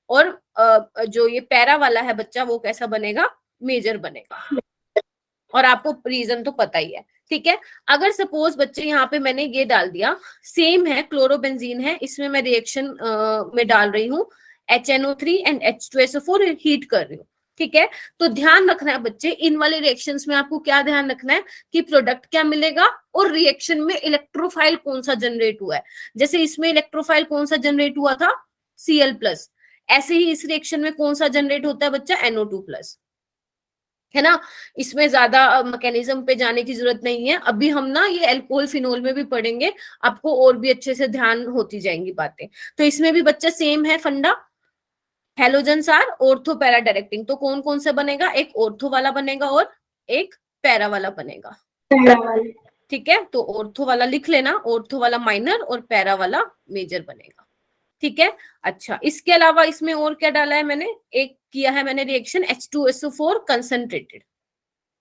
और जो ये पैरा वाला है बच्चा वो कैसा बनेगा, मेजर बनेगा। और आपको रीजन तो पता ही है, ठीक है। अगर सपोज बच्चे यहाँ पे मैंने ये डाल दिया, सेम है क्लोरोबेंजीन है, इसमें मैं रिएक्शन में डाल रही हूँ HNO3 एंड H2SO4 हीट कर रही हूँ, ठीक है। तो ध्यान रखना है बच्चे, इन वाले रिएक्शंस में आपको क्या ध्यान रखना है कि प्रोडक्ट क्या मिलेगा और रिएक्शन में इलेक्ट्रोफाइल कौन सा जनरेट हुआ है। जैसे इसमें इलेक्ट्रोफाइल कौन सा जनरेट हुआ था, Cl+, ऐसे ही इस रिएक्शन में कौन सा जनरेट होता है बच्चा, NO2+, है ना। इसमें ज्यादा मैकेनिज्म पे जाने की जरूरत नहीं है, अभी हम ना ये अल्कोहल फिनोल में भी पढ़ेंगे, आपको और भी अच्छे से ध्यान होती जाएंगी बातें। तो इसमें भी बच्चा सेम है funda, halogens are ortho para directing. तो कौन कौन से बनेगा, एक ऑर्थो वाला बनेगा और एक पैरा वाला बनेगा, ठीक है। तो ऑर्थो वाला लिख लेना, ऑर्थो वाला माइनर और पैरा वाला मेजर बनेगा, ठीक है। अच्छा, इसके अलावा इसमें और क्या डाला है मैंने, एक किया है मैंने रिएक्शन H2SO4 कंसंट्रेटेड,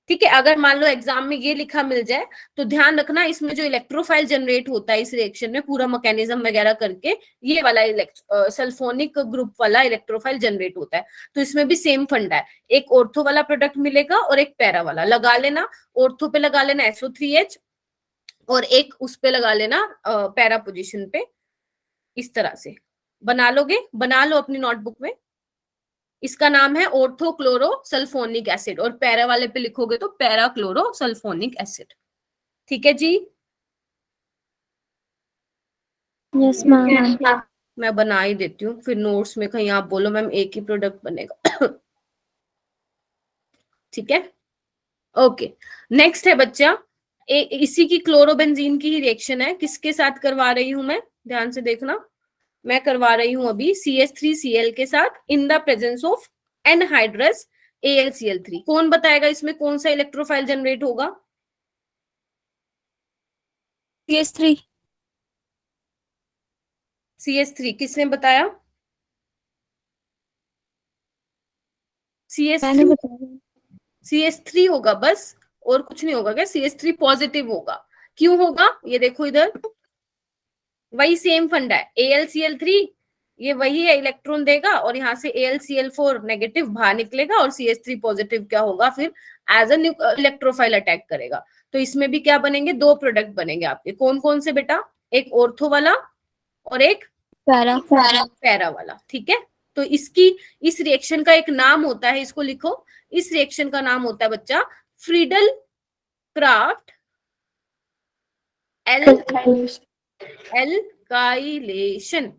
ठीक है। अगर मान लो एग्जाम में ये लिखा मिल जाए तो ध्यान रखना, इसमें जो इलेक्ट्रोफाइल जनरेट होता है इस रिएक्शन में पूरा मैकेनिज्म वगैरह करके, ये वाला सल्फोनिक ग्रुप वाला इलेक्ट्रोफाइल जनरेट होता है। तो इसमें भी सेम फंडा है, एक ऑर्थो वाला प्रोडक्ट मिलेगा और एक पैरा वाला। लगा लेना, ऑर्थो पे लगा लेना SO3H और एक उस पे लगा लेना पैरा पोजिशन पे, इस तरह से बना लोगे, बना लो अपनी नोटबुक में। इसका नाम है ऑर्थोक्लोरो सल्फोनिक एसिड, और पैरा वाले पे लिखोगे तो पैरा क्लोरो सल्फोनिक एसिड, ठीक है जी। Yes ma'am. मैं बना ही देती हूँ, फिर नोट्स में कहीं आप बोलो मैम एक ही प्रोडक्ट बनेगा ठीक है, ओके। नेक्स्ट है बच्चा, इसी की क्लोरोबेंजीन की ही रिएक्शन है, किसके साथ करवा रही हूं मैं, ध्यान से देखना। मैं करवा रही हूं अभी CH3Cl के साथ in the presence of anhydrous AlCl3। कौन बताएगा इसमें कौन सा इलेक्ट्रोफाइल जनरेट होगा, CS3। CH3 किसने बताया, मैंने CH3, बताया। CH3 होगा बस, और कुछ नहीं होगा क्या, CH3 पॉजिटिव होगा। क्यों होगा, ये देखो इधर, वही सेम फंडा है, AlCl3 ये वही है, इलेक्ट्रॉन देगा और यहाँ से AlCl4 नेगेटिव बाहर निकलेगा और CH3 पॉजिटिव क्या होगा फिर एज अ इलेक्ट्रोफाइल अटैक करेगा। तो इसमें भी क्या बनेंगे, दो प्रोडक्ट बनेंगे आपके, कौन कौन से बेटा, एक ऑर्थो वाला और एक पैरा वाला। ठीक है, तो इसकी इस रिएक्शन का एक नाम होता है, इसको लिखो, इस रिएक्शन का नाम होता है बच्चा Friedel craft alkylation.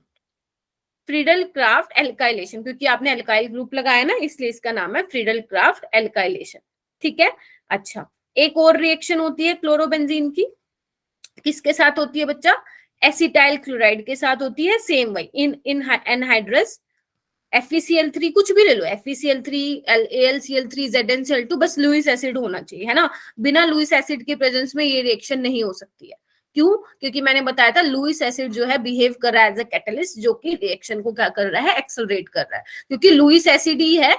Friedel craft alkylation, क्योंकि आपने एल्काइल ग्रुप लगाया ना, इसलिए इसका नाम है फ्रीडल क्राफ्ट एल्काइलेशन। ठीक है, अच्छा एक और रिएक्शन होती है क्लोरोबेंजीन की, किसके साथ होती है बच्चा, एसिटाइल क्लोराइड के साथ होती है, सेम वही इन एनहाइड्रस FeCl3 कुछ भी ले लो, FeCl3 AlCl3 ZnCl2, बस लुईस एसिड होना चाहिए, है ना। बिना लुईस एसिड के प्रेजेंस में ये रिएक्शन नहीं हो सकती है। क्यों, क्योंकि मैंने बताया था लुईस एसिड जो है बिहेव कर रहा है एज अ कैटलिस्ट, जो कि रिएक्शन को क्या कर रहा है, एक्सेलरेट कर रहा है, क्योंकि लुईस एसिड ही है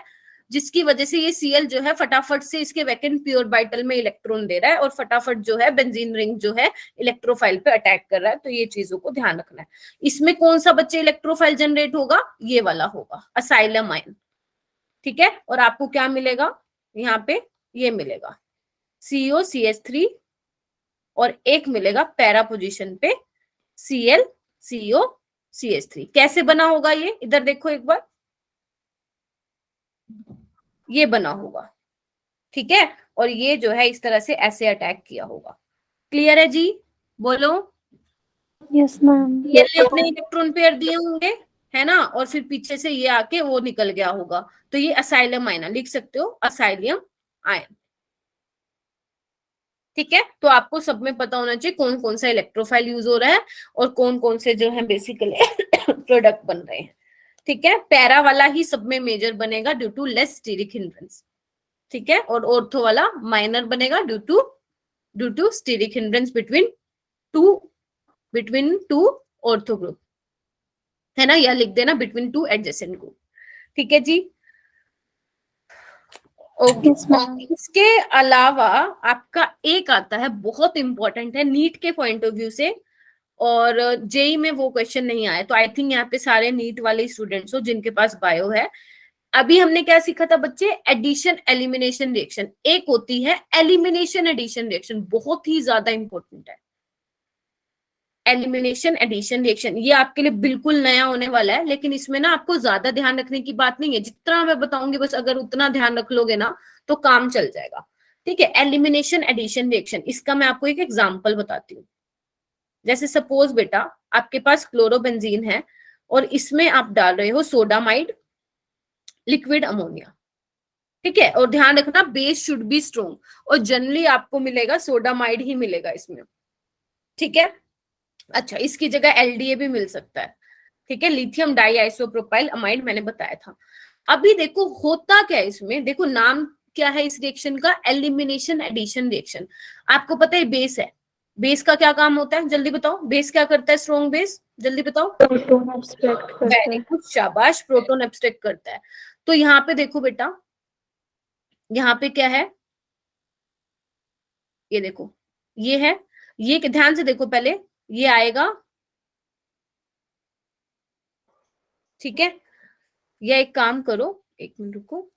जिसकी वजह से ये Cl जो है फटाफट से इसके वैकेंट पी ऑर्बिटल में इलेक्ट्रॉन दे रहा है और फटाफट जो है बेंजीन रिंग जो है इलेक्ट्रोफाइल पे अटैक कर रहा है। तो ये चीजों को ध्यान रखना है। इसमें कौन सा बच्चे इलेक्ट्रोफाइल जनरेट होगा, ये वाला होगा असाइलम आयन। ठीक है, और आपको क्या मिलेगा यहाँ पे, ये मिलेगा COCH3 और एक मिलेगा पैरा पोजीशन पे ClCOCH3। कैसे बना होगा ये, इधर देखो एक बार, ये बना होगा। ठीक है, और ये जो है इस तरह से ऐसे अटैक किया होगा। क्लियर है जी, बोलो। Yes ma'am. ये अपने इलेक्ट्रॉन पेयर दिए होंगे, है ना, और फिर पीछे से ये आके वो निकल गया होगा, तो ये असाइलम आयन लिख सकते हो, असाइलियम आयन। ठीक है, तो आपको सब में पता होना चाहिए कौन कौन सा इलेक्ट्रोफाइल यूज हो रहा है और कौन कौन से जो है बेसिकली प्रोडक्ट बन रहे हैं। ठीक है, पैरा वाला ही सब में मेजर बनेगा due to less steric hindrance. ठीक है, और ऑर्थो वाला माइनर बनेगा due to steric hindrance between two ortho group, है ना, या लिख देना बिटवीन टू एडजेसेंट ग्रुप। ठीक है जी, ओके। इसके अलावा आपका एक आता है, बहुत इंपॉर्टेंट है नीट के पॉइंट ऑफ व्यू से, और जेई में वो क्वेश्चन नहीं आया, तो आई थिंक यहाँ पे सारे नीट वाले स्टूडेंट्स हो जिनके पास बायो है। अभी हमने क्या सीखा था बच्चे, एडिशन एलिमिनेशन रिएक्शन। एक होती है एलिमिनेशन एडिशन रिएक्शन, बहुत ही ज्यादा इंपॉर्टेंट है एलिमिनेशन एडिशन रिएक्शन। ये आपके लिए बिल्कुल नया होने वाला है, लेकिन इसमें ना आपको ज्यादा ध्यान रखने की बात नहीं है, जितना मैं बताऊंगी बस अगर उतना ध्यान रख लोगे ना तो काम चल जाएगा। ठीक है, एलिमिनेशन एडिशन रिएक्शन, इसका मैं आपको एक एग्जांपल बताती हूँ। जैसे सपोज बेटा आपके पास क्लोरोबेंजीन है और इसमें आप डाल रहे हो सोडामाइड लिक्विड अमोनिया। ठीक है, और ध्यान रखना बेस शुड बी स्ट्रॉन्ग, और जनरली आपको मिलेगा सोडामाइड ही मिलेगा इसमें। ठीक है, अच्छा इसकी जगह LDA भी मिल सकता है। ठीक है, लिथियम डाई आइसोप्रोपाइल अमाइड मैंने बताया था। अभी देखो होता क्या है इसमें, देखो नाम क्या है इस रिएक्शन का, एलिमिनेशन एडिशन रिएक्शन। आपको पता है बेस है, बेस का क्या काम होता है जल्दी बताओ, बेस क्या करता है, स्ट्रॉन्ग बेस जल्दी बताओ। प्रोटॉन एब्स्ट्रैक्ट करता वेरी है। गुड, शाबाश, प्रोटॉन एब्स्ट्रैक्ट करता है। तो यहाँ पे देखो बेटा, यहाँ पे क्या है, ये देखो, ये है, ये ध्यान से देखो पहले, ये आएगा। ठीक है, या एक काम करो, एक मिनट रुको,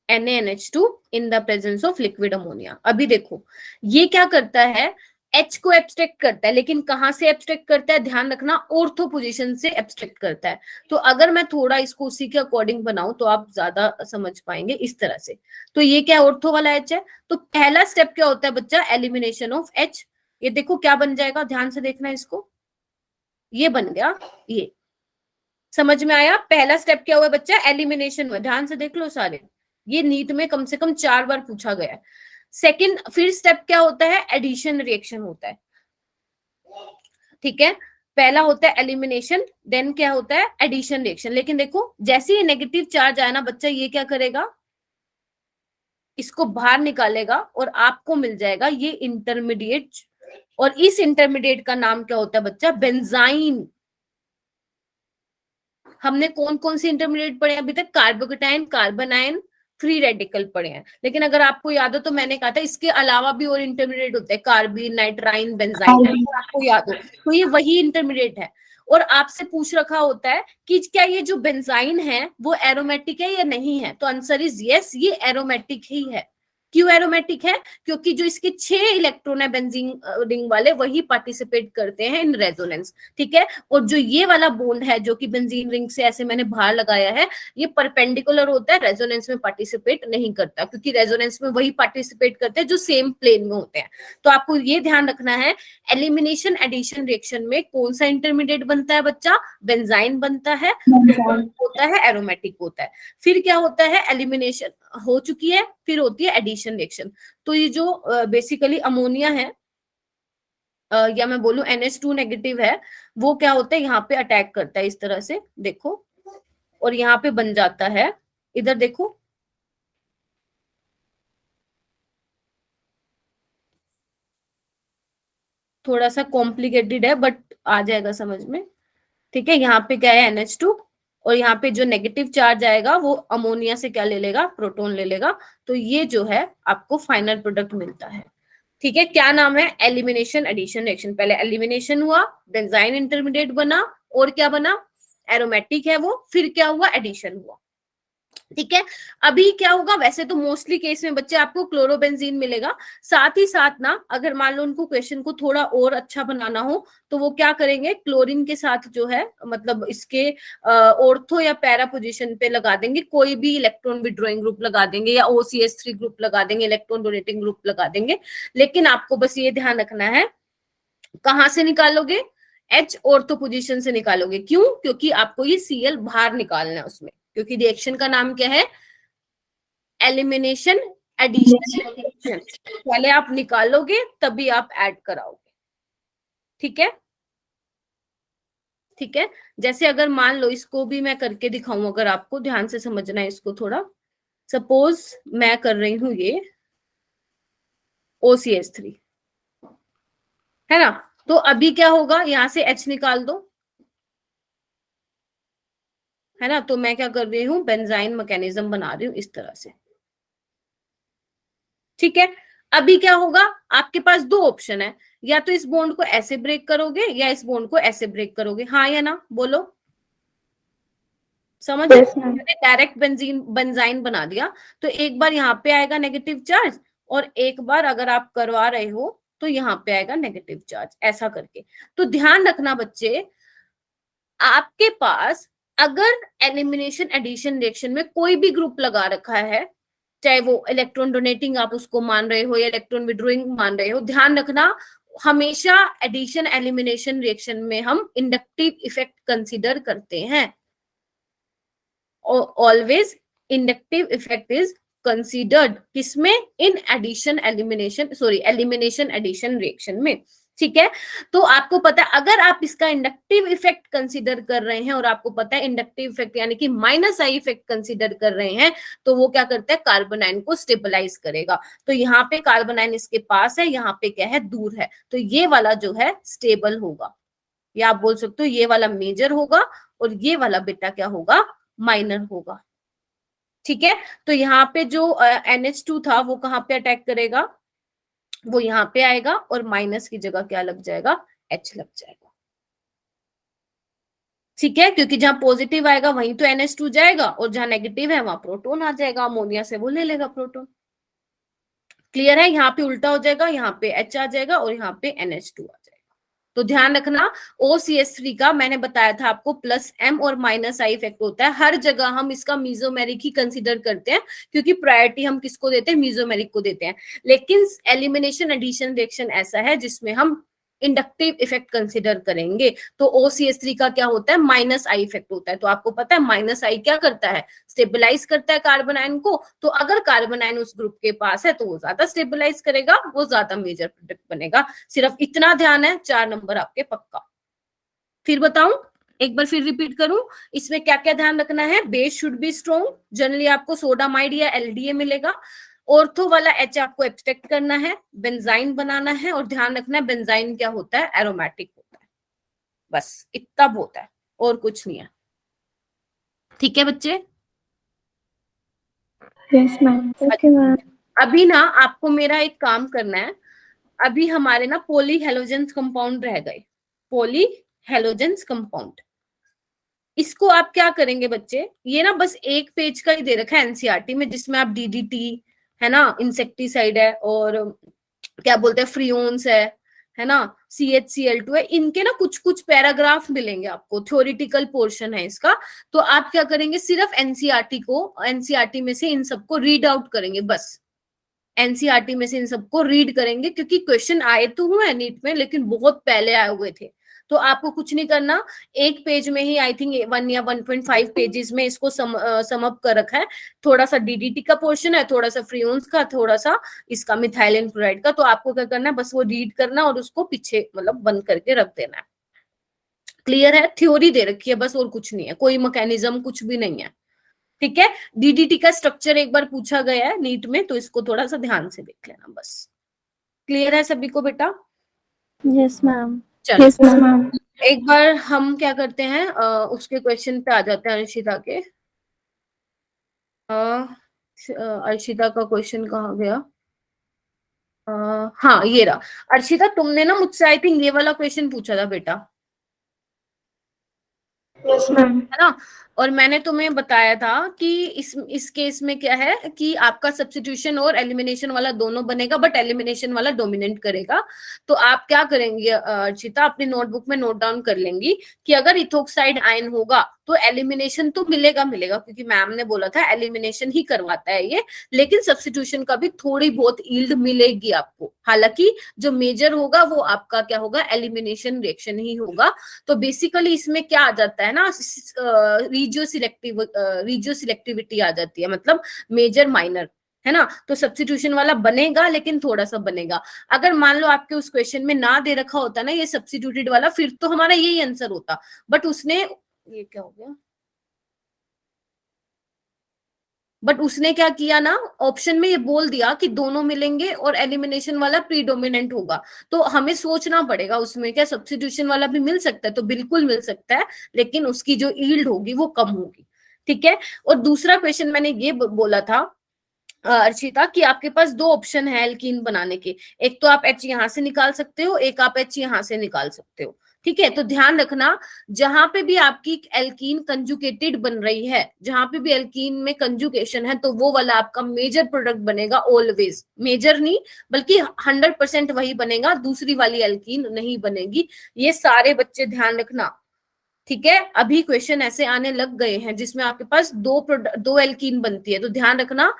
NaNH2 in the presence of liquid ammonia. अभी देखो ये क्या करता है, H को एब्स्ट्रैक्ट करता है, लेकिन कहां से एब्स्ट्रैक्ट करता है, ध्यान रखना ऑर्थो पोजीशन से एब्स्ट्रैक्ट करता है। तो अगर मैं थोड़ा इसको उसी के अकॉर्डिंग बनाऊं तो आप ज्यादा समझ पाएंगे इस तरह से। तो ये क्या ऑर्थो वाला H है, तो पहला स्टेप क्या होता है बच्चा, एलिमिनेशन ऑफ H। ये देखो क्या बन जाएगा, ध्यान से देखना इसको, ये बन गया, ये समझ में आया। पहला स्टेप क्या हुआ बच्चा, एलिमिनेशन हुआ, ध्यान से देख लो सारे, ये नीट में कम से कम 4 बार पूछा गया है। सेकंड फिर स्टेप क्या होता है, एडिशन रिएक्शन होता है। ठीक है, पहला होता है एलिमिनेशन, देन क्या होता है, एडिशन रिएक्शन। लेकिन देखो जैसे ये नेगेटिव चार्ज आया ना बच्चा, ये क्या करेगा, इसको बाहर निकालेगा और आपको मिल जाएगा ये इंटरमीडिएट, और इस इंटरमीडिएट का नाम क्या होता है बच्चा, बेंजाइन। हमने कौन कौन से इंटरमीडिएट पढ़े अभी तक, carbocation, carbon ion, free radical पढ़े हैं, लेकिन अगर आपको याद हो तो मैंने कहा था इसके अलावा भी और इंटरमीडिएट होते हैं, कार्बिन, नाइट्राइन, बेंजाइन, अगर आपको याद हो तो ये वही इंटरमीडिएट है। और आपसे पूछ रखा होता है कि क्या ये जो बेंजाइन है वो एरोमेटिक है या नहीं है, तो आंसर इज यस, ये एरोमेटिक ही है। क्यों एरोमेटिक है? क्योंकि जो इसके 6 इलेक्ट्रॉन है बेंजीन रिंग वाले, वही पार्टिसिपेट करते हैं इन रेजोनेंस, ठीक है। और जो ये वाला बॉन्ड है जो कि बेंजीन रिंग से ऐसे मैंने बाहर लगाया है, ये परपेंडिकुलर होता है, रेजोनेंस में पार्टिसिपेट नहीं करता, क्योंकि रेजोनेंस में वही पार्टिसिपेट करते हैं जो सेम प्लेन में होते हैं। तो आपको ये ध्यान रखना है, एलिमिनेशन एडिशन रिएक्शन में कौन सा इंटरमीडिएट बनता है बच्चा? बेंजाइन बनता है, होता है एरोमेटिक होता है। फिर क्या होता है? एलिमिनेशन हो चुकी है, फिर होती है एडिशन रिएक्शन। तो ये जो बेसिकली अमोनिया है, या मैं बोलूं NH2 नेगेटिव है, वो क्या होता है यहाँ पे अटैक करता है इस तरह से, देखो, और यहाँ पे बन जाता है, इधर देखो, थोड़ा सा कॉम्प्लिकेटेड है बट आ जाएगा समझ में, ठीक है। यहाँ पे क्या है? NH2, और यहाँ पे जो नेगेटिव चार्ज आएगा वो अमोनिया से क्या ले लेगा? प्रोटॉन ले लेगा। तो ये जो है आपको फाइनल प्रोडक्ट मिलता है, ठीक है। क्या नाम है? Elimination addition reaction. पहले एलिमिनेशन हुआ, बेंजाइन इंटरमीडिएट बना, और क्या बना? एरोमेटिक है वो, फिर क्या हुआ? एडिशन हुआ, ठीक है। अभी क्या होगा? वैसे तो मोस्टली केस में बच्चे आपको क्लोरोबेंजीन मिलेगा, साथ ही साथ ना अगर मान लो उनको क्वेश्चन को थोड़ा और अच्छा बनाना हो तो वो क्या करेंगे? क्लोरीन के साथ जो है, मतलब इसके ऑर्थो या पैरा पोजीशन पे लगा देंगे, कोई भी इलेक्ट्रॉन विड्रॉइंग ग्रुप लगा देंगे, या OCH3 ग्रुप लगा देंगे, इलेक्ट्रॉन डोनेटिंग ग्रुप लगा देंगे। लेकिन आपको बस ये ध्यान रखना है, कहां से निकालोगे? H ऑर्थो पोजीशन से निकालोगे। क्यों? क्योंकि आपको ये Cl बाहर निकालना है उसमें, क्योंकि रिएक्शन का नाम क्या है? Elimination addition reaction. पहले आप निकालोगे तभी आप ऐड कराओगे, ठीक है, ठीक है। जैसे अगर मान लो, इसको भी मैं करके दिखाऊं, अगर आपको ध्यान से समझना है इसको थोड़ा, सपोज मैं कर रही हूं ये OCH3, है ना, तो अभी क्या होगा? यहां से H निकाल दो, है ना। तो मैं क्या कर रही हूँ? बेंजाइन मैकेनिज्म बना रही हूँ इस तरह से, ठीक है। अभी क्या होगा? आपके पास दो ऑप्शन है, या तो इस बॉन्ड को ऐसे ब्रेक करोगे या इस बॉन्ड को ऐसे ब्रेक करोगे, हाँ या ना, बोलो। समझ? मैंने डायरेक्ट बेंजीन बेंजाइन बना दिया, तो एक बार यहाँ पे आएगा नेगेटिव चार्ज, और एक बार अगर आप करवा रहे हो तो यहाँ पे आएगा नेगेटिव चार्ज, ऐसा करके। तो ध्यान रखना बच्चे, आपके पास अगर एलिमिनेशन एडिशन रिएक्शन में कोई भी ग्रुप लगा रखा है, चाहे वो इलेक्ट्रॉन डोनेटिंग आप उसको मान रहे हो या इलेक्ट्रॉन विड्रॉइंग मान रहे हो, ध्यान रखना हमेशा एडिशन एलिमिनेशन रिएक्शन में हम इंडक्टिव इफेक्ट कंसीडर करते हैं। Always inductive effect is considered, किसमें? In addition elimination, sorry, elimination addition reaction में, ठीक है। तो आपको पता है, अगर आप इसका इंडक्टिव इफेक्ट कंसीडर कर रहे हैं, और आपको पता है इंडक्टिव इफेक्ट यानी कि -I इफेक्ट कंसीडर कर रहे हैं, तो वो क्या करता है? कार्बन आयन को स्टेबलाइज करेगा। तो यहाँ पे कार्बन आयन इसके पास है, यहाँ पे क्या है? दूर है, तो ये वाला जो है स्टेबल होगा, या आप बोल सकते हो ये वाला मेजर होगा, और ये वाला बेटा क्या होगा? माइनर होगा, ठीक है। तो यहाँ पे जो NH2 था वो कहाँ पे अटैक करेगा? वो यहाँ पे आएगा, और माइनस की जगह क्या लग जाएगा? H लग जाएगा, ठीक है। क्योंकि जहां पॉजिटिव आएगा वहीं तो NH2 जाएगा, और जहां नेगेटिव है वहां प्रोटॉन आ जाएगा, अमोनिया से वो ले लेगा प्रोटॉन। क्लियर है? यहाँ पे उल्टा हो जाएगा, यहाँ पे H आ जाएगा और यहाँ पे NH2 आ जाएगा। तो ध्यान रखना, OCH3 का मैंने बताया था आपको +M और -I इफेक्ट होता है। हर जगह हम इसका मीजोमेरिक ही कंसीडर करते हैं, क्योंकि प्रायोरिटी हम किसको देते हैं? मीजोमेरिक को देते हैं। लेकिन एलिमिनेशन एडिशन रिएक्शन ऐसा है जिसमें हम इंडक्टिव इफेक्ट कंसीडर करेंगे। तो OCH3 का क्या होता है? -I इफेक्ट होता है। तो आपको पता है -I क्या करता है? स्टेबलाइज करता है कार्बन आयन को। तो अगर कार्बन आयन उस ग्रुप के पास है तो वो ज्यादा स्टेबलाइज करेगा, वो ज्यादा मेजर प्रोडक्ट बनेगा। सिर्फ इतना ध्यान है, 4 नंबर आपके पक्का। फिर बताऊं, एक बार फिर रिपीट करूं, इसमें क्या क्या ध्यान रखना है? Base should be strong, generally आपको सोडामाइड या LDA मिलेगा। ऑर्थो वाला H आपको एक्सट्रैक्ट करना है, बेंजाइन बनाना है, और ध्यान रखना है बेंजाइन क्या होता है? एरोमेटिक होता है। बस इतना बहुत है, और कुछ नहीं है, ठीक है बच्चे? Yes, ma'am. Okay, ma'am. अभी ना आपको मेरा एक काम करना है, अभी हमारे ना पोली हेलोजेंस कंपाउंड रह गए, पोली हेलोजेंस कंपाउंड। इसको आप क्या करेंगे बच्चे, ये ना बस एक पेज का ही दे रखा है एनसीईआरटी में, जिसमें आप डीडीटी है ना, इंसेक्टिसाइड है, और क्या बोलते हैं फ्रियोन्स है ना, CHCl2 है, इनके ना कुछ कुछ पैराग्राफ मिलेंगे आपको, थ्योरेटिकल पोर्शन है इसका। तो आप क्या करेंगे, सिर्फ एनसीईआरटी में से इन सबको रीड आउट करेंगे, बस एनसीईआरटी में से इन सबको रीड करेंगे, क्योंकि क्वेश्चन आए तो हुए नीट में, लेकिन बहुत पहले आए हुए थे। तो आपको कुछ नहीं करना, एक पेज में ही आई थिंक 1 या 1.5 पेजेस में इसको सम अप कर रखा है। थोड़ा सा डीडीटी का पोर्शन है, थोड़ा सा फ्रियोन्स का, थोड़ा सा इसका मिथाइलिन क्लोराइड का। तो आपको क्या करना है, बस वो रीड करना और उसको पीछे मतलब बंद करके रख देना है। क्लियर है, थ्योरी दे रखी है बस, और कुछ नहीं है, कोई मैकेनिज्म कुछ भी नहीं है। ठीक है, डीडीटी का स्ट्रक्चर एक बार पूछा गया है नीट में, तो इसको थोड़ा सा ध्यान से देख लेना बस। क्लियर है सभी को बेटा? Yes, ma'am. चलो Yes, ma'am. एक बार हम क्या करते हैं, उसके क्वेश्चन पे आ जाते हैं, अर्शिता के। अर्शिता का क्वेश्चन कहाँ गया? हाँ ये रहा। अर्शिता तुमने ना मुझसे आई थिंक ये वाला क्वेश्चन पूछा था बेटा, Yes, ma'am. है ना, और मैंने तुम्हें बताया था कि इस केस में क्या है कि आपका सब्स्टिट्यूशन और एलिमिनेशन वाला दोनों बनेगा, बट एलिमिनेशन वाला डोमिनेट करेगा। तो आप क्या करेंगे अर्चिता, अपनी नोटबुक में नोट डाउन कर लेंगी कि अगर इथोक्साइड आयन होगा तो एलिमिनेशन तो मिलेगा, क्योंकि मैम ने बोला था एलिमिनेशन ही करवाता है ये, लेकिन सब्स्टिट्यूशन का भी थोड़ी बहुत यील्ड मिलेगी आपको। हालांकि जो मेजर होगा वो आपका क्या होगा, एलिमिनेशन रिएक्शन ही होगा। तो बेसिकली इसमें क्या आ जाता है ना, रीजियो सिलेक्टिविटी आ जाती है, मतलब मेजर माइनर, है ना। तो सब्स्टिट्यूशन वाला बनेगा, लेकिन थोड़ा सा बनेगा। अगर मान लो आपके उस क्वेश्चन में ना दे रखा होता ना ये सब्स्टिट्यूटेड वाला, फिर तो हमारा यही आंसर होता, बट उसने, ये क्या हो गया, बट उसने क्या किया ना, ऑप्शन में ये बोल दिया कि दोनों मिलेंगे और एलिमिनेशन वाला प्रीडोमिनेंट होगा। तो हमें सोचना पड़ेगा उसमें, क्या सब्स्टिट्यूशन वाला भी मिल सकता है? तो बिल्कुल मिल सकता है, लेकिन उसकी जो यील्ड होगी वो कम होगी। ठीक है, और दूसरा क्वेश्चन मैंने ये बोला था अर्चिता कि आपके पास दो ऑप्शन है एल्कीन बनाने के, एक तो आप H यहां से निकाल सकते हो, एक आप H यहां से निकाल सकते हो। ठीक है, तो ध्यान रखना, जहां पे भी आपकी एल्कीन कंजुकेटेड बन रही है, जहां पे भी एल्कीन में कंजुकेशन है, तो वो वाला आपका मेजर प्रोडक्ट बनेगा ऑलवेज, मेजर नहीं बल्कि 100% वही बनेगा, दूसरी वाली एल्कीन नहीं बनेगी। ये सारे बच्चे ध्यान रखना। ठीक है, अभी क्वेश्चन ऐसे आने लग गए हैं जिसमें आपके पास दो एल्कीन बनती है, तो ध्यान रखना,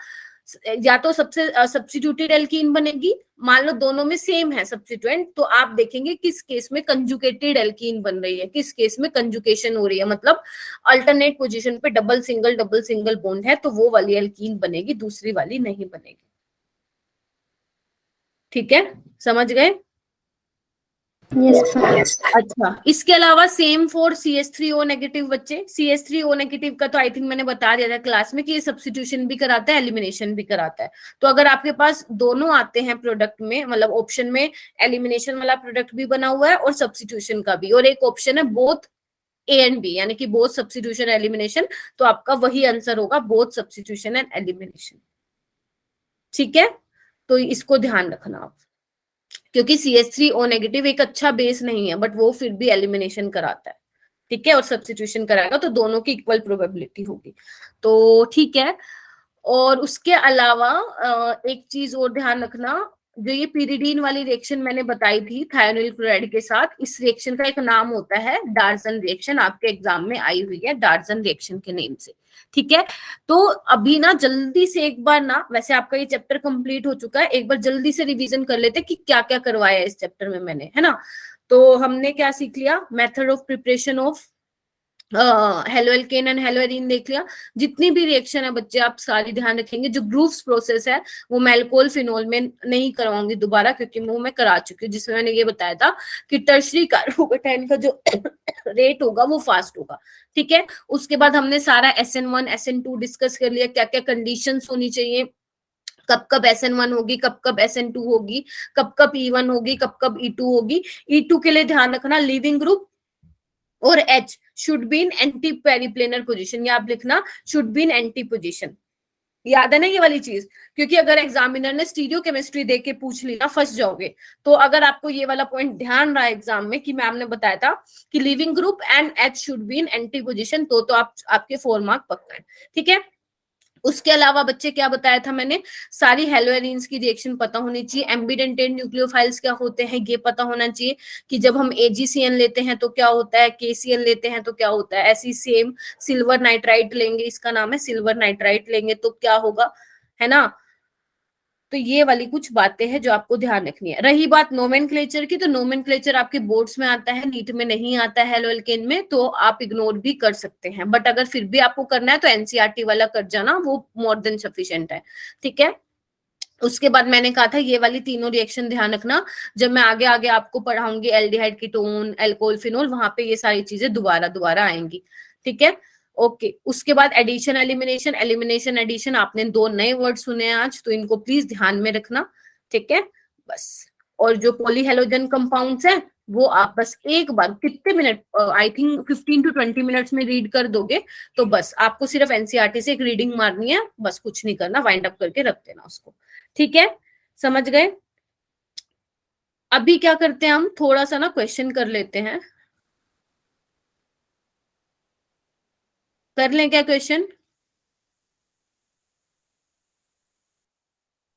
या तो सबसे सब्स्टिट्यूटेड एल्कीन बनेगी, मान लो दोनों में सेम है सब्स्टिट्यूएंट, तो आप देखेंगे किस केस में कंजुकेटेड एल्कीन बन रही है, किस केस में कंजुकेशन हो रही है, मतलब अल्टरनेट पोजीशन पे डबल सिंगल बॉन्ड है, तो वो वाली एल्कीन बनेगी, दूसरी वाली नहीं बनेगी। ठीक है, समझ गए? Yes, ma'am. अच्छा, इसके अलावा सेम फॉर CH3O नेगेटिव बच्चे, CH3O नेगेटिव का तो आई थिंक मैंने बता दिया था क्लास में कि ये सब्स्टिट्यूशन भी कराता है, एलिमिनेशन भी कराता है। तो अगर आपके पास दोनों आते हैं प्रोडक्ट में, मतलब ऑप्शन में एलिमिनेशन वाला प्रोडक्ट भी बना हुआ है और सब्स्टिट्यूशन का भी, और एक ऑप्शन है बोथ A एंड B, यानी कि बोथ सब्स्टिट्यूशन एलिमिनेशन, तो आपका वही आंसर होगा, बोथ सब्स्टिट्यूशन एंड एलिमिनेशन। ठीक है, तो इसको ध्यान रखना आप, क्योंकि CH3O नेगेटिव एक अच्छा बेस नहीं है, बट वो फिर भी एलिमिनेशन कराता है। ठीक है, और सब्स्टिट्यूशन कराएगा, तो दोनों की इक्वल प्रोबेबिलिटी होगी। तो ठीक है, और उसके अलावा एक चीज और ध्यान रखना, जो ये pyridine वाली रिएक्शन मैंने बताई थी थायोनिल क्लोराइड के साथ, इस रिएक्शन का एक नाम होता है डार्जन रिएक्शन, आपके एग्जाम में आई हुई है डार्जन रिएक्शन के नेम से। ठीक है, तो अभी ना जल्दी से एक बार ना, वैसे आपका ये चैप्टर कंप्लीट हो चुका है, एक बार जल्दी से रिवीजन कर लेते कि क्या क्या करवाया है इस चैप्टर में मैंने, है ना। तो हमने क्या सीख लिया, method of preparation of haloalkane and haloarene देख लिया। जितनी भी रिएक्शन है बच्चे आप सारी ध्यान रखेंगे, जो ग्रूव्स प्रोसेस है वो मैं अल्कोहल फिनोल में नहीं करवाऊंगी दोबारा, क्योंकि वो मैं करा चुकी हूँ, जिसमें मैंने ये बताया था कि टर्शरी कार्बोकेटाइन का जो रेट होगा वो फास्ट होगा। ठीक है, उसके बाद हमने सारा SN1 SN2 डिस्कस कर लिया, क्या क्या कंडीशंस होनी चाहिए, कब कब SN1 होगी, कब कब SN2 होगी, कब कब E1 होगी, कब कब E2 होगी। E2 के लिए ध्यान रखना, लिविंग ग्रुप और H should be in anti periplanar position, या आप लिखना should be in anti position. याद है ना ये वाली चीज? क्योंकि अगर एग्जामिनर ने स्टीरियो केमिस्ट्री देख के पूछ ली ना, फंस जाओगे। तो अगर आपको ये वाला पॉइंट ध्यान रहा एग्जाम में कि मैम ने बताया था कि leaving group and H should be in anti position, तो आप आपके 4 मार्क पक्का है, ठीक है। उसके अलावा बच्चे क्या बताया था मैंने, सारी हेलोएरिन्स की रिएक्शन पता होनी चाहिए, एम्बिडेंटेड न्यूक्लियोफाइल्स क्या होते हैं ये पता होना चाहिए, कि जब हम एजीसीएन लेते हैं तो क्या होता है, केसीएन लेते हैं तो क्या होता है, ऐसी सेम सिल्वर नाइट्राइट लेंगे, इसका नाम है सिल्वर नाइट्राइट लेंगे तो क्या होगा, है ना। तो ये वाली कुछ बातें हैं जो आपको ध्यान रखनी है। रही बात नोमेनक्लेचर की, तो नोमेनक्लेचर आपके बोर्ड्स में आता है, नीट में नहीं आता है हेलोएल्केन में, तो आप इग्नोर भी कर सकते हैं, बट अगर फिर भी आपको करना है तो एनसीईआरटी वाला कर जाना, वो मोर देन सफिशिएंट है, ठीक है। उसके बाद मैंने कहा था ये वाली तीनों रिएक्शन ध्यान रखना, जब मैं आगे आगे आपको पढ़ाऊंगी एल्डिहाइड कीटोन एल्कोहल फिनोल, वहां पे ये सारी चीजें दोबारा दोबारा आएंगी, ठीक है। ओके, उसके बाद एडिशन एलिमिनेशन, एलिमिनेशन एडिशन, आपने 2 नए वर्ड सुने हैं आज, तो इनको प्लीज ध्यान में रखना, ठीक है, बस। और जो पॉलीहेलोजन कंपाउंड्स है वो आप बस एक बार कितने minute, I think 15 to 20 minutes में रीड कर दोगे, तो बस आपको सिर्फ एनसीईआरटी से एक रीडिंग मारनी है, बस कुछ नहीं करना, वाइंड अप करके रख देना उसको, ठीक है, समझ गए। अभी क्या करते हैं, हम थोड़ा सा ना क्वेश्चन कर लेते हैं, कर लें क्या क्वेश्चन?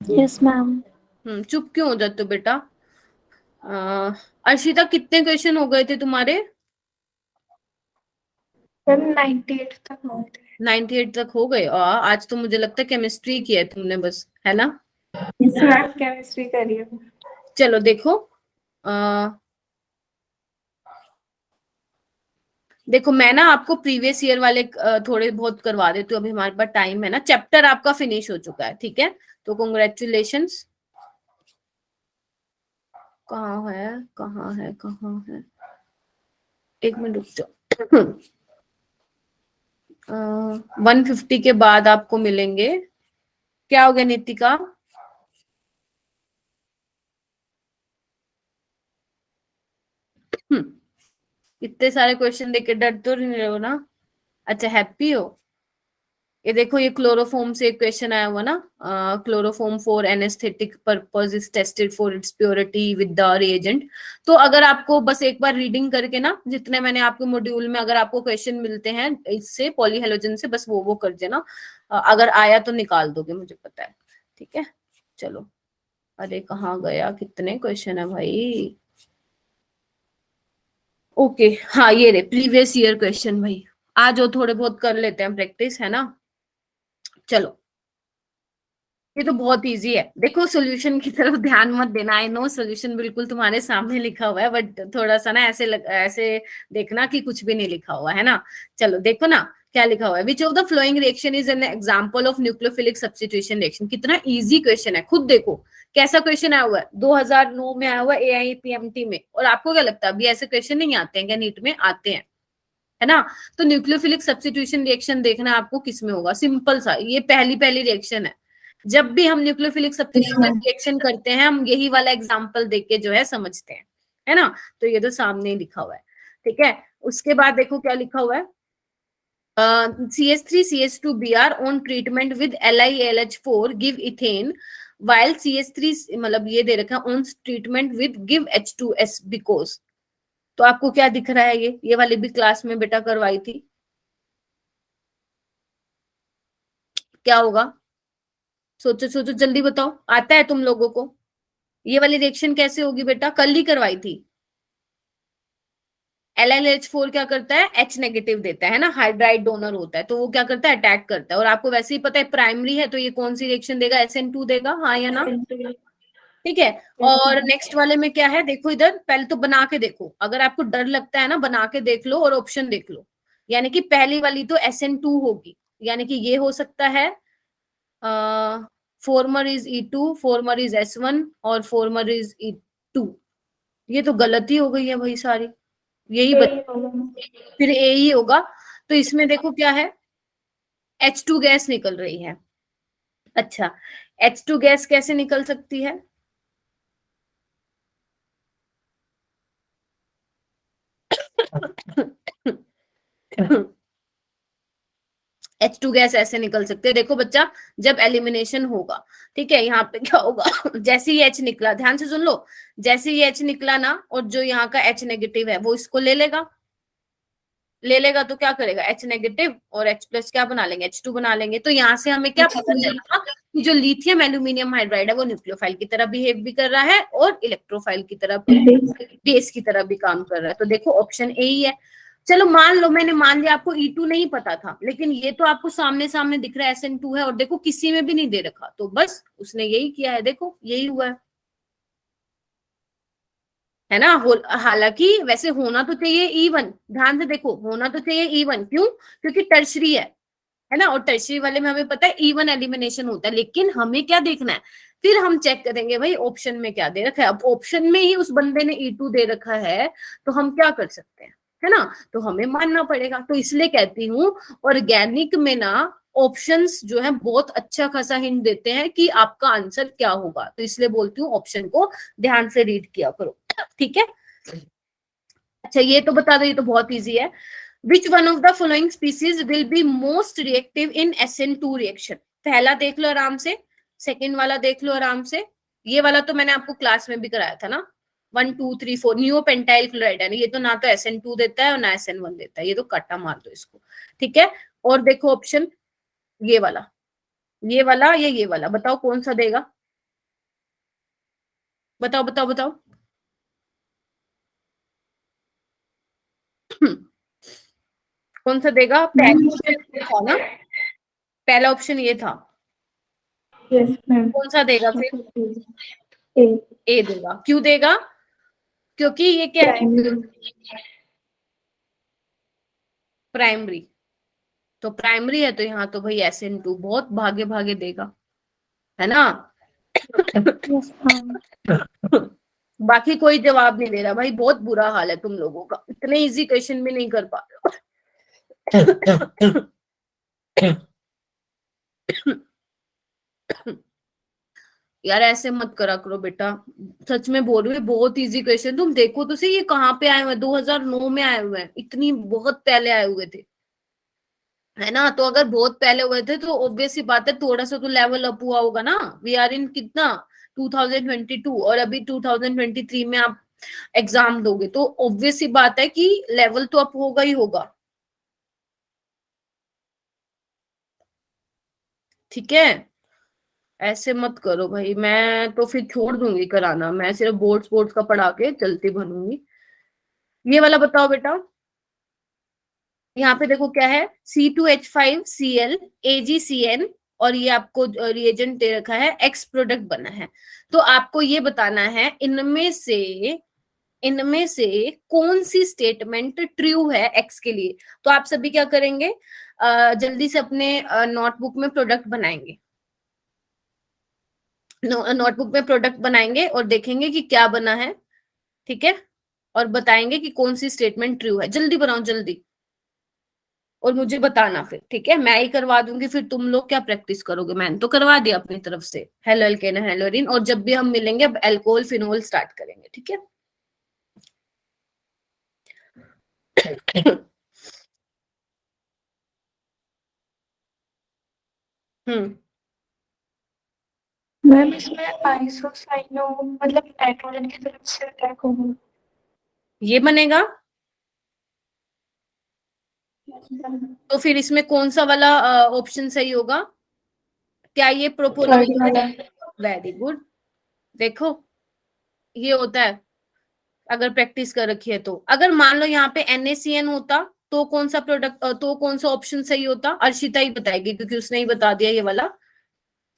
Yes, ma'am. चुप क्यों हो जाते हो बेटा? अर्शिता, कितने क्वेश्चन हो गए थे तुम्हारे? 98 तक हो गए। 98 तक हो गए? आज तो मुझे लगता है केमिस्ट्री की है तुमने बस, है ना? इस बार केमिस्ट्री करिए। चलो देखो, आ, देखो मैं ना आपको प्रीवियस ईयर वाले थोड़े बहुत करवा देती हूँ, अभी हमारे पास टाइम है ना, चैप्टर आपका फिनिश हो चुका है, ठीक है, तो कॉन्ग्रेचुलेशंस। कहाँ है, कहाँ है, कहाँ है, एक मिनट रुक जाओ। 150 के बाद आपको मिलेंगे। क्या हो गया नितिका? इतने सारे क्वेश्चन देके डर तो नहीं रहे हो ना? अच्छा, हैप्पी हो। ये देखो, ये क्लोरोफॉर्म से एक क्वेश्चन आया हुआ ना, chloroform for anaesthetic purpose is tested for its purity with the reagent. तो अगर आपको बस एक बार रीडिंग करके ना, जितने मैंने आपके मॉड्यूल में अगर आपको क्वेश्चन मिलते हैं इससे पॉलीहेलोजन से, बस वो कर देना, अगर आया तो निकाल दोगे, मुझे पता है, ठीक है। चलो, अरे कहाँ गया, कितने क्वेश्चन है भाई। ओके, हाँ ये रे प्रीवियस ईयर क्वेश्चन भाई, आ जाओ थोड़े बहुत कर लेते हैं प्रैक्टिस, है ना। चलो, ये तो बहुत इजी है, देखो सॉल्यूशन की तरफ ध्यान मत देना, आई नो सॉल्यूशन बिल्कुल तुम्हारे सामने लिखा हुआ है, बट थोड़ा सा ना ऐसे देखना कि कुछ भी नहीं लिखा हुआ है ना। चलो देखो ना क्या लिखा हुआ है, which of the flowing reaction is an example of nucleophilic substitution reaction. कितना इजी क्वेश्चन है, खुद देखो कैसा क्वेश्चन आया हुआ है, 2009 में आया हुआ है AIPMT में, और आपको क्या लगता है अभी ऐसे क्वेश्चन नहीं आते हैं क्या नीट में? आते हैं, है ना। तो न्यूक्लियोफिलिक सब्स्टिट्यूशन रिएक्शन देखना आपको किस में होगा, सिंपल सा, ये पहली पहली रिएक्शन है। जब भी हम न्यूक्लियोफिलिक सब्स्टिट्यूशन रिएक्शन करते हैं, हम यही वाला एग्जांपल देख के जो है समझते हैं, है ना। तो ये तो सामने ही लिखा हुआ है, ठीक है। उसके बाद देखो क्या लिखा हुआ है, CH3CH2Br on treatment with LiAlH4 give ethane, while CH3 मतलब ये दे रखा है on treatment with give H2S because. तो आपको क्या दिख रहा है, ये वाली भी क्लास में बेटा करवाई थी, क्या होगा? सोचो सोचो जल्दी बताओ, आता है तुम लोगों को? ये वाली रिएक्शन कैसे होगी बेटा, कल ही करवाई थी। LiLH4 क्या करता है, H नेगेटिव देता है ना, हाइड्राइड डोनर होता है, तो वो क्या करता है, अटैक करता है, और आपको वैसे ही पता है प्राइमरी है तो ये कौन सी रिएक्शन देगा, SN2 देगा, हाँ या ना, ठीक है। और नेक्स्ट वाले में क्या है, देखो इधर, पहले तो बना के देखो, अगर आपको डर लगता है ना बना के देख लो और ऑप्शन देख लो। यानी कि पहली वाली तो SN2 होगी, यानी कि ये हो सकता है farmer is E2, farmer is S1 और फॉर्मर इज E2। ये तो गलती हो गई है भाई सारी, यही फिर ए ही होगा। तो इसमें देखो क्या है, H2 गैस निकल रही है। अच्छा, H2 गैस कैसे निकल सकती है? H2 गैस ऐसे निकल सकते हैं। देखो बच्चा, जब एलिमिनेशन होगा, ठीक है, यहाँ पे क्या होगा जैसे ही H निकला, ध्यान से सुन लो, जैसे ही H निकला ना, और जो यहाँ का H नेगेटिव है वो इसको ले लेगा तो क्या करेगा, H नेगेटिव और H प्लस क्या बना लेंगे, H2 बना लेंगे। तो यहाँ से हमें क्या पता चला कि जो लिथियम एल्यूमिनियम हाइड्राइड है वो न्यूक्लियोफाइल की तरह बिहेव भी कर रहा है और इलेक्ट्रोफाइल की तरह, बेस की तरह भी काम कर रहा है। तो देखो ऑप्शन ए ही है। चलो मान लो, मैंने मान लिया आपको E2 नहीं पता था, लेकिन ये तो आपको सामने सामने दिख रहा है SN2 है, और देखो किसी में भी नहीं दे रखा, तो बस उसने यही किया है, देखो यही हुआ है ना। हालांकि वैसे होना तो चाहिए E1, ध्यान से देखो, होना तो चाहिए E1, क्यों, क्योंकि टर्शरी है ना, और टर्शरी वाले में हमें पता है E1 एलिमिनेशन होता है। लेकिन हमें क्या देखना है, फिर हम चेक करेंगे भाई ऑप्शन में क्या दे रखा है। अब ऑप्शन में ही उस बंदे ने E2 दे रखा है, तो हम क्या कर सकते हैं, है ना, तो हमें मानना पड़ेगा। तो इसलिए कहती हूँ ऑर्गेनिक में ना ऑप्शंस जो है बहुत अच्छा खासा हिंट देते हैं कि आपका आंसर क्या होगा। तो इसलिए बोलती हूँ ऑप्शन को ध्यान से रीड किया करो, ठीक है। अच्छा ये तो बता दो, ये तो बहुत इजी है। Which one of the following species will be most reactive in SN2 reaction? पहला देख लो आराम से, सेकंड वाला देख लो आराम से। ये वाला तो मैंने आपको क्लास में भी कराया था ना, 1 2 3 4 नियोपेंटाइल क्लोराइड है, ये तो ना तो SN2 देता है और ना SN1 देता है, ये तो काटा मार दो इसको, ठीक है। और देखो ऑप्शन, ये वाला, ये वाला, बताओ कौन सा देगा, बताओ बताओ बताओ। कौन सा देगा, पहला ऑप्शन था ना, पहला ऑप्शन ये था, यस मैम। कौन सा देगा फिर, ए देगा। क्यों देगा, क्योंकि ये क्या है, प्राइमरी, तो प्राइमरी है, तो यहाँ तो भाई SN2 बहुत भागे भागे देगा, है ना। बाकी कोई जवाब नहीं दे रहा भाई, बहुत बुरा हाल है तुम लोगों का, इतने इजी क्वेश्चन भी नहीं कर पा रहे हो। यार ऐसे मत करा करो बेटा, सच में बोल रही हूँ, बहुत इजी क्वेश्चन। तुम देखो तो सही, ये कहाँ पे आए हुए हैं, 2009 में आए हुए हैं, इतनी बहुत पहले आए हुए थे, है ना। तो अगर बहुत पहले हुए थे तो ऑब्वियस सी बात है थोड़ा सा तो लेवल अप हुआ होगा ना। वी आर इन कितना 2022 और अभी 2023 में आप एग्जाम दोगे, तो ऑब्वियस सी बात है कि लेवल तो अप होगा ही होगा, ठीक है। ऐसे मत करो भाई, मैं तो फिर छोड़ दूंगी कराना, मैं सिर्फ बोर्ड्स का पढ़ा के चलती बनूंगी। ये वाला बताओ बेटा, यहाँ पे देखो क्या है, C2H5Cl AgCN, और ये आपको रिएजेंट दे रखा है, एक्स प्रोडक्ट बना है। तो आपको ये बताना है इनमें से कौन सी स्टेटमेंट ट्रू है एक्स के लिए। तो आप सभी क्या करेंगे, जल्दी से अपने नोटबुक में प्रोडक्ट बनाएंगे, नोटबुक में प्रोडक्ट बनाएंगे और देखेंगे कि क्या बना है, ठीक है, और बताएंगे कि कौन सी स्टेटमेंट ट्रू है। जल्दी बनाओ जल्दी, और मुझे बताना फिर, ठीक है। मैं ही करवा दूंगी, फिर तुम लोग क्या प्रैक्टिस करोगे, मैंने तो करवा दिया अपनी तरफ से, हेलो एल्केन हेलोरिन, और जब भी हम मिलेंगे अब एल्कोहल फिनोल स्टार्ट करेंगे, ठीक है। मैम इसमें आइसोसाइनो मतलब नाइट्रोजन की तरफ से अटैक होगा, ये बनेगा। तो फिर इसमें कौन सा वाला ऑप्शन सही होगा, क्या ये प्रोपोनोइक, वेरी गुड। देखो ये होता है अगर प्रैक्टिस कर रखी है तो। अगर मान लो यहाँ पे NaCN होता तो कौन सा प्रोडक्ट, तो कौन सा ऑप्शन सही होता, अर्शिता ही बताएगी क्योंकि उसने ही बता दिया ये वाला।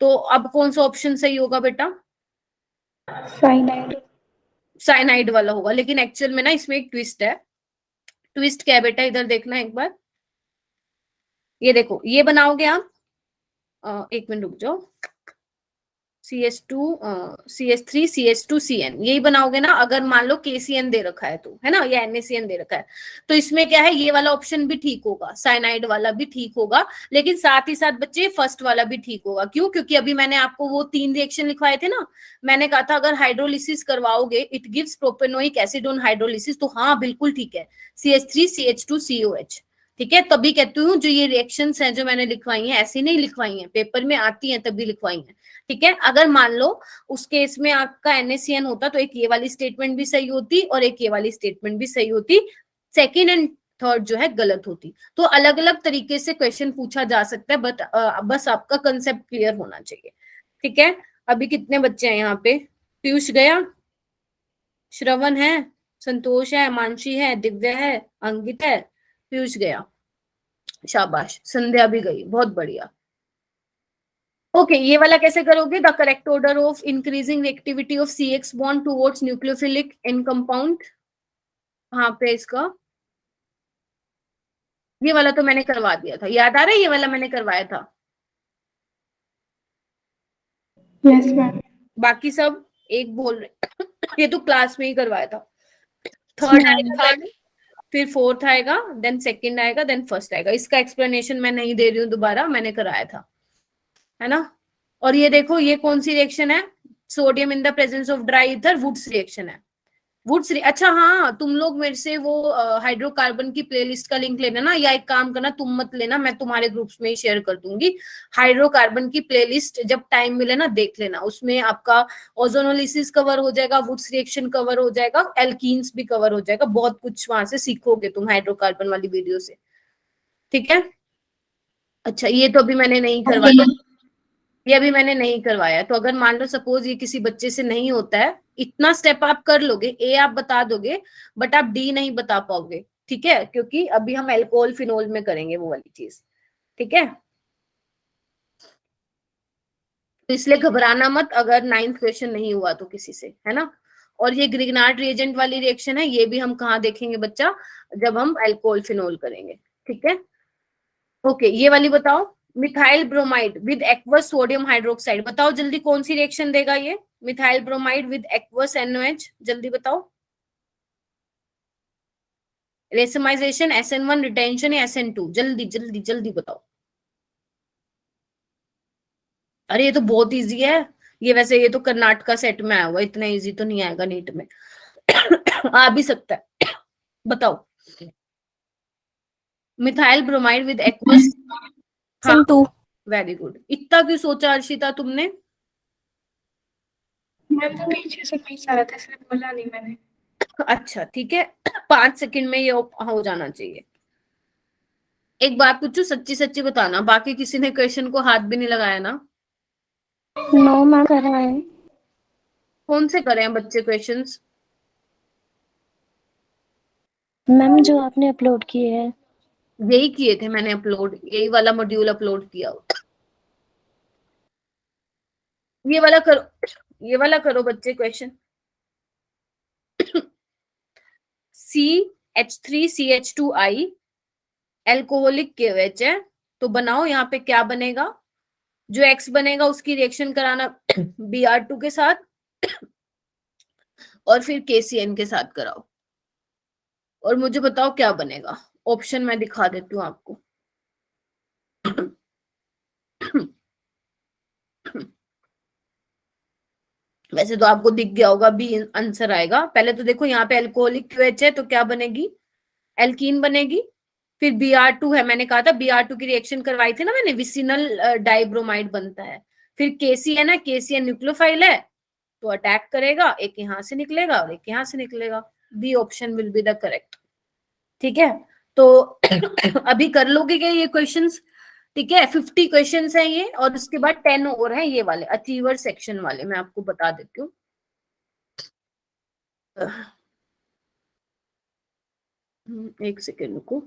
तो अब कौन सा ऑप्शन सही होगा बेटा, साइनाइड। साइनाइड वाला होगा, लेकिन एक्चुअल में ना इसमें एक ट्विस्ट है। ट्विस्ट क्या है बेटा, इधर देखना एक बार, ये देखो, ये बनाओगे आप, एक मिनट रुक जाओ, CH2 CH3 CH2CN यही बनाओगे ना। अगर मान लो KCN दे रखा है तो, है ना, या NaCN दे रखा है, तो इसमें क्या है, ये वाला ऑप्शन भी ठीक होगा, साइनाइड वाला भी ठीक होगा, लेकिन साथ ही साथ बच्चे फर्स्ट वाला भी ठीक होगा। क्यों, क्योंकि अभी मैंने आपको वो 3 रिएक्शन लिखवाए थे ना, मैंने कहा था अगर हाइड्रोलिसिस करवाओगे it gives propanoic acid on hydrolysis, तो हाँ बिल्कुल ठीक है, CH3 CH2 COH। ठीक है, तभी कहती हूँ जो ये रिएक्शंस हैं जो मैंने लिखवाई हैं ऐसी नहीं लिखवाई हैं, पेपर में आती हैं तभी लिखवाई हैं। ठीक है, अगर मान लो उस केस में आपका NaCN होता तो एक ये वाली स्टेटमेंट भी सही होती और एक ये वाली स्टेटमेंट भी सही होती, सेकेंड एंड थर्ड जो है गलत होती। तो अलग अलग तरीके से क्वेश्चन पूछा जा सकता है, बट बस आपका कंसेप्ट क्लियर होना चाहिए। ठीक है, अभी कितने बच्चे हैं यहाँ पे? पीयूष गया, श्रवण है, संतोष है, मानसी है, दिव्या है, अंकित है, पीयूष गया, शाबाश, संध्या भी गई, बहुत बढ़िया। ओके, ये वाला कैसे करोगे? The correct order of increasing reactivity of CX bond towards nucleophilic in compound, हाँ पे इसका, ये वाला तो मैंने करवा दिया था, याद आ रहा है? ये वाला मैंने करवाया था। Yes ma'am. बाकी सब एक बोल रहे ये तो क्लास में ही करवाया था। थर्ड आएगा, फिर फोर्थ आएगा, देन सेकंड आएगा, देन फर्स्ट आएगा। इसका एक्सप्लेनेशन मैं नहीं दे रही हूँ दोबारा, मैंने कराया था, है ना। और ये देखो, ये कौन सी रिएक्शन है? Sodium in the presence of dry ether, Wurtz reaction है। वुड्स, अच्छा हाँ, तुम लोग मेरे से वो हाइड्रोकार्बन की प्लेलिस्ट का लिंक लेना ना, या एक काम करना, तुम मत लेना, मैं तुम्हारे ग्रुप्स में ही शेयर कर दूंगी। हाइड्रोकार्बन की प्लेलिस्ट जब टाइम मिले ना देख लेना, उसमें आपका ओजोनोलिसिस कवर हो जाएगा, वुड्स रिएक्शन कवर हो जाएगा, एल्कीन्स भी कवर हो जाएगा, बहुत कुछ वहां से सीखोगे तुम हाइड्रोकार्बन वाली वीडियो से। ठीक है, अच्छा ये तो अभी मैंने नहीं करवाया, ये अभी मैंने नहीं करवाया। तो अगर मान लो सपोज ये किसी बच्चे से नहीं होता है, इतना स्टेप आप कर लोगे, ए आप बता दोगे, बट आप डी नहीं बता पाओगे। ठीक है, क्योंकि अभी हम अल्कोहल फिनोल में करेंगे वो वाली चीज। ठीक है, तो इसलिए घबराना मत अगर 9th क्वेश्चन नहीं हुआ तो किसी से, है ना। और ये ग्रिग्नार्ड रिएजेंट वाली रिएक्शन है, ये भी हम कहाँ देखेंगे बच्चा? जब हम अल्कोहल फिनोल करेंगे। ठीक है, ओके, ये वाली बताओ, methyl bromide with aqueous sodium hydroxide, बताओ जल्दी कौन सी रिएक्शन देगा ये? Methyl bromide with aqueous NOH, जल्दी बताओ। रेसमाइजेशन, SN1 रिटेंशन या SN2, जल्दी जल्दी जल्दी बताओ। अरे ये तो बहुत इजी है, ये वैसे ये तो कर्नाटका सेट में आया हुआ, इतना इजी तो नहीं आएगा नीट में। आ भी सकता है, बताओ। Methyl bromide with aqueous, SN2। Very good. इतना क्यों सोचा अर्शिता तुमने? मैम तो पीछे से नहीं आ रहा था इसलिए बोला नहीं मैंने। अच्छा ठीक है, 5 सेकंड में ये हो जाना चाहिए। एक बात पूछू, सच्ची सच्ची बताना, बाकी किसी ने क्वेश्चन को हाथ भी नहीं लगाया ना? नो मैम, कर रहा है। कौन से करे हैं बच्चे क्वेश्चंस? मैम जो आपने अपलोड किए हैं। यही किए थे मैंने अपलोड, यही वाला मॉड्यूल अपलोड किया। ये वाला करो, ये वाला करो बच्चे क्वेश्चन। CH3CH2I एल्कोहलिक KOH है, तो बनाओ यहाँ पे क्या बनेगा? जो X बनेगा उसकी रिएक्शन कराना Br2 के साथ और फिर KCN के साथ कराओ, और मुझे बताओ क्या बनेगा। ऑप्शन मैं दिखा देती हूँ आपको। वैसे तो आपको दिख गया होगा, बी आंसर आएगा। पहले तो देखो यहाँ पे अल्कोहलिक QH है तो क्या बनेगी? एल्कीन बनेगी। फिर Br2 है, मैंने कहा था Br2 की रिएक्शन करवाई थी ना मैंने, विसिनल डाइब्रोमाइड बनता है। फिर KC है ना, KCN न्यूक्लियोफाइल है तो अटैक करेगा, एक यहाँ से निकलेगा और एक यहाँ से निकलेगा। B option will be the correct. ठीक है, तो अभी कर लोगे क्या ये क्वेश्चंस? ठीक है, 50 क्वेश्चंस हैं ये, और उसके बाद 10 और हैं ये वाले अचीवर सेक्शन वाले, मैं आपको बता देती हूँ। एक सेकेंड रुको,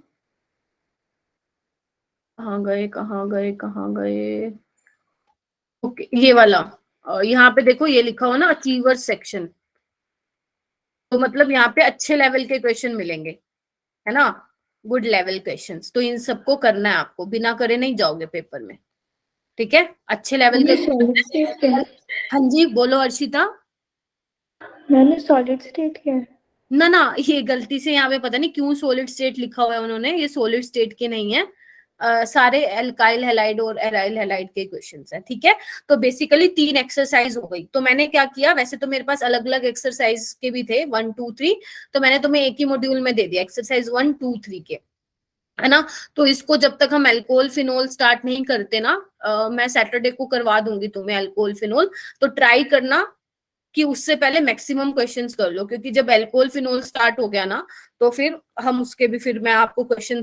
कहाँ गए कहाँ गए कहाँ गए? ओके, ये वाला, यहाँ पे देखो ये लिखा हुआ ना अचीवर सेक्शन, तो मतलब यहाँ पे अच्छे लेवल के क्वेश्चन मिलेंगे, है ना, गुड लेवल क्वेश्चंस। तो इन सबको करना है आपको, बिना करे नहीं जाओगे पेपर में। ठीक है, अच्छे लेवल के। हाँ जी बोलो अर्शिता। मैंने सॉलिड स्टेट किया है। ना ना, ये गलती से यहाँ पे पता नहीं क्यों सॉलिड स्टेट लिखा हुआ है उन्होंने, ये सॉलिड स्टेट के नहीं है। सारे एल्काइल हैलाइड और एराइल हैलाइड के क्वेश्चंस हैं। ठीक है, तो बेसिकली 3 एक्सरसाइज हो गई। तो मैंने क्या किया, वैसे तो मेरे पास अलग अलग एक्सरसाइज के भी थे 1 2 3, तो मैंने तुम्हें एक ही मॉड्यूल में दे दिया एक्सरसाइज 1 2 3 के। है ना। तो इसको जब तक हम अल्कोहल फिनोल स्टार्ट नहीं करते ना, मैं सैटरडे को करवा दूंगी तुम्हें अल्कोहल फिनोल, तो ट्राई करना कि उससे पहले मैक्सिमम क्वेश्चंस कर लो, क्योंकि जब अल्कोहल फिनोल स्टार्ट हो गया ना तो फिर हम उसके भी, फिर मैं आपको क्वेश्चन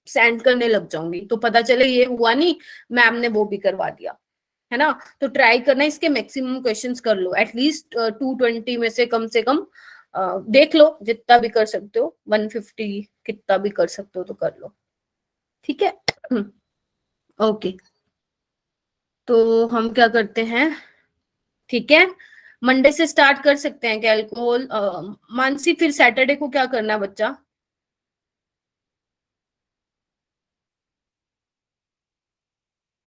सेंड करने लग जाऊंगी, तो पता चले ये हुआ नहीं, मैम ने वो भी करवा दिया, है ना। तो ट्राई करना इसके मैक्सिमम क्वेश्चंस कर लो, एटलीस्ट 220 में से कम देख लो, जितना भी कर सकते हो, 150 कितना भी कर सकते हो तो कर लो, ठीक है। ओके, तो हम क्या करते हैं, ठीक है, मंडे से स्टार्ट कर सकते हैं क्या अल्कोहल। मानसी फिर सैटरडे को क्या करना है बच्चा?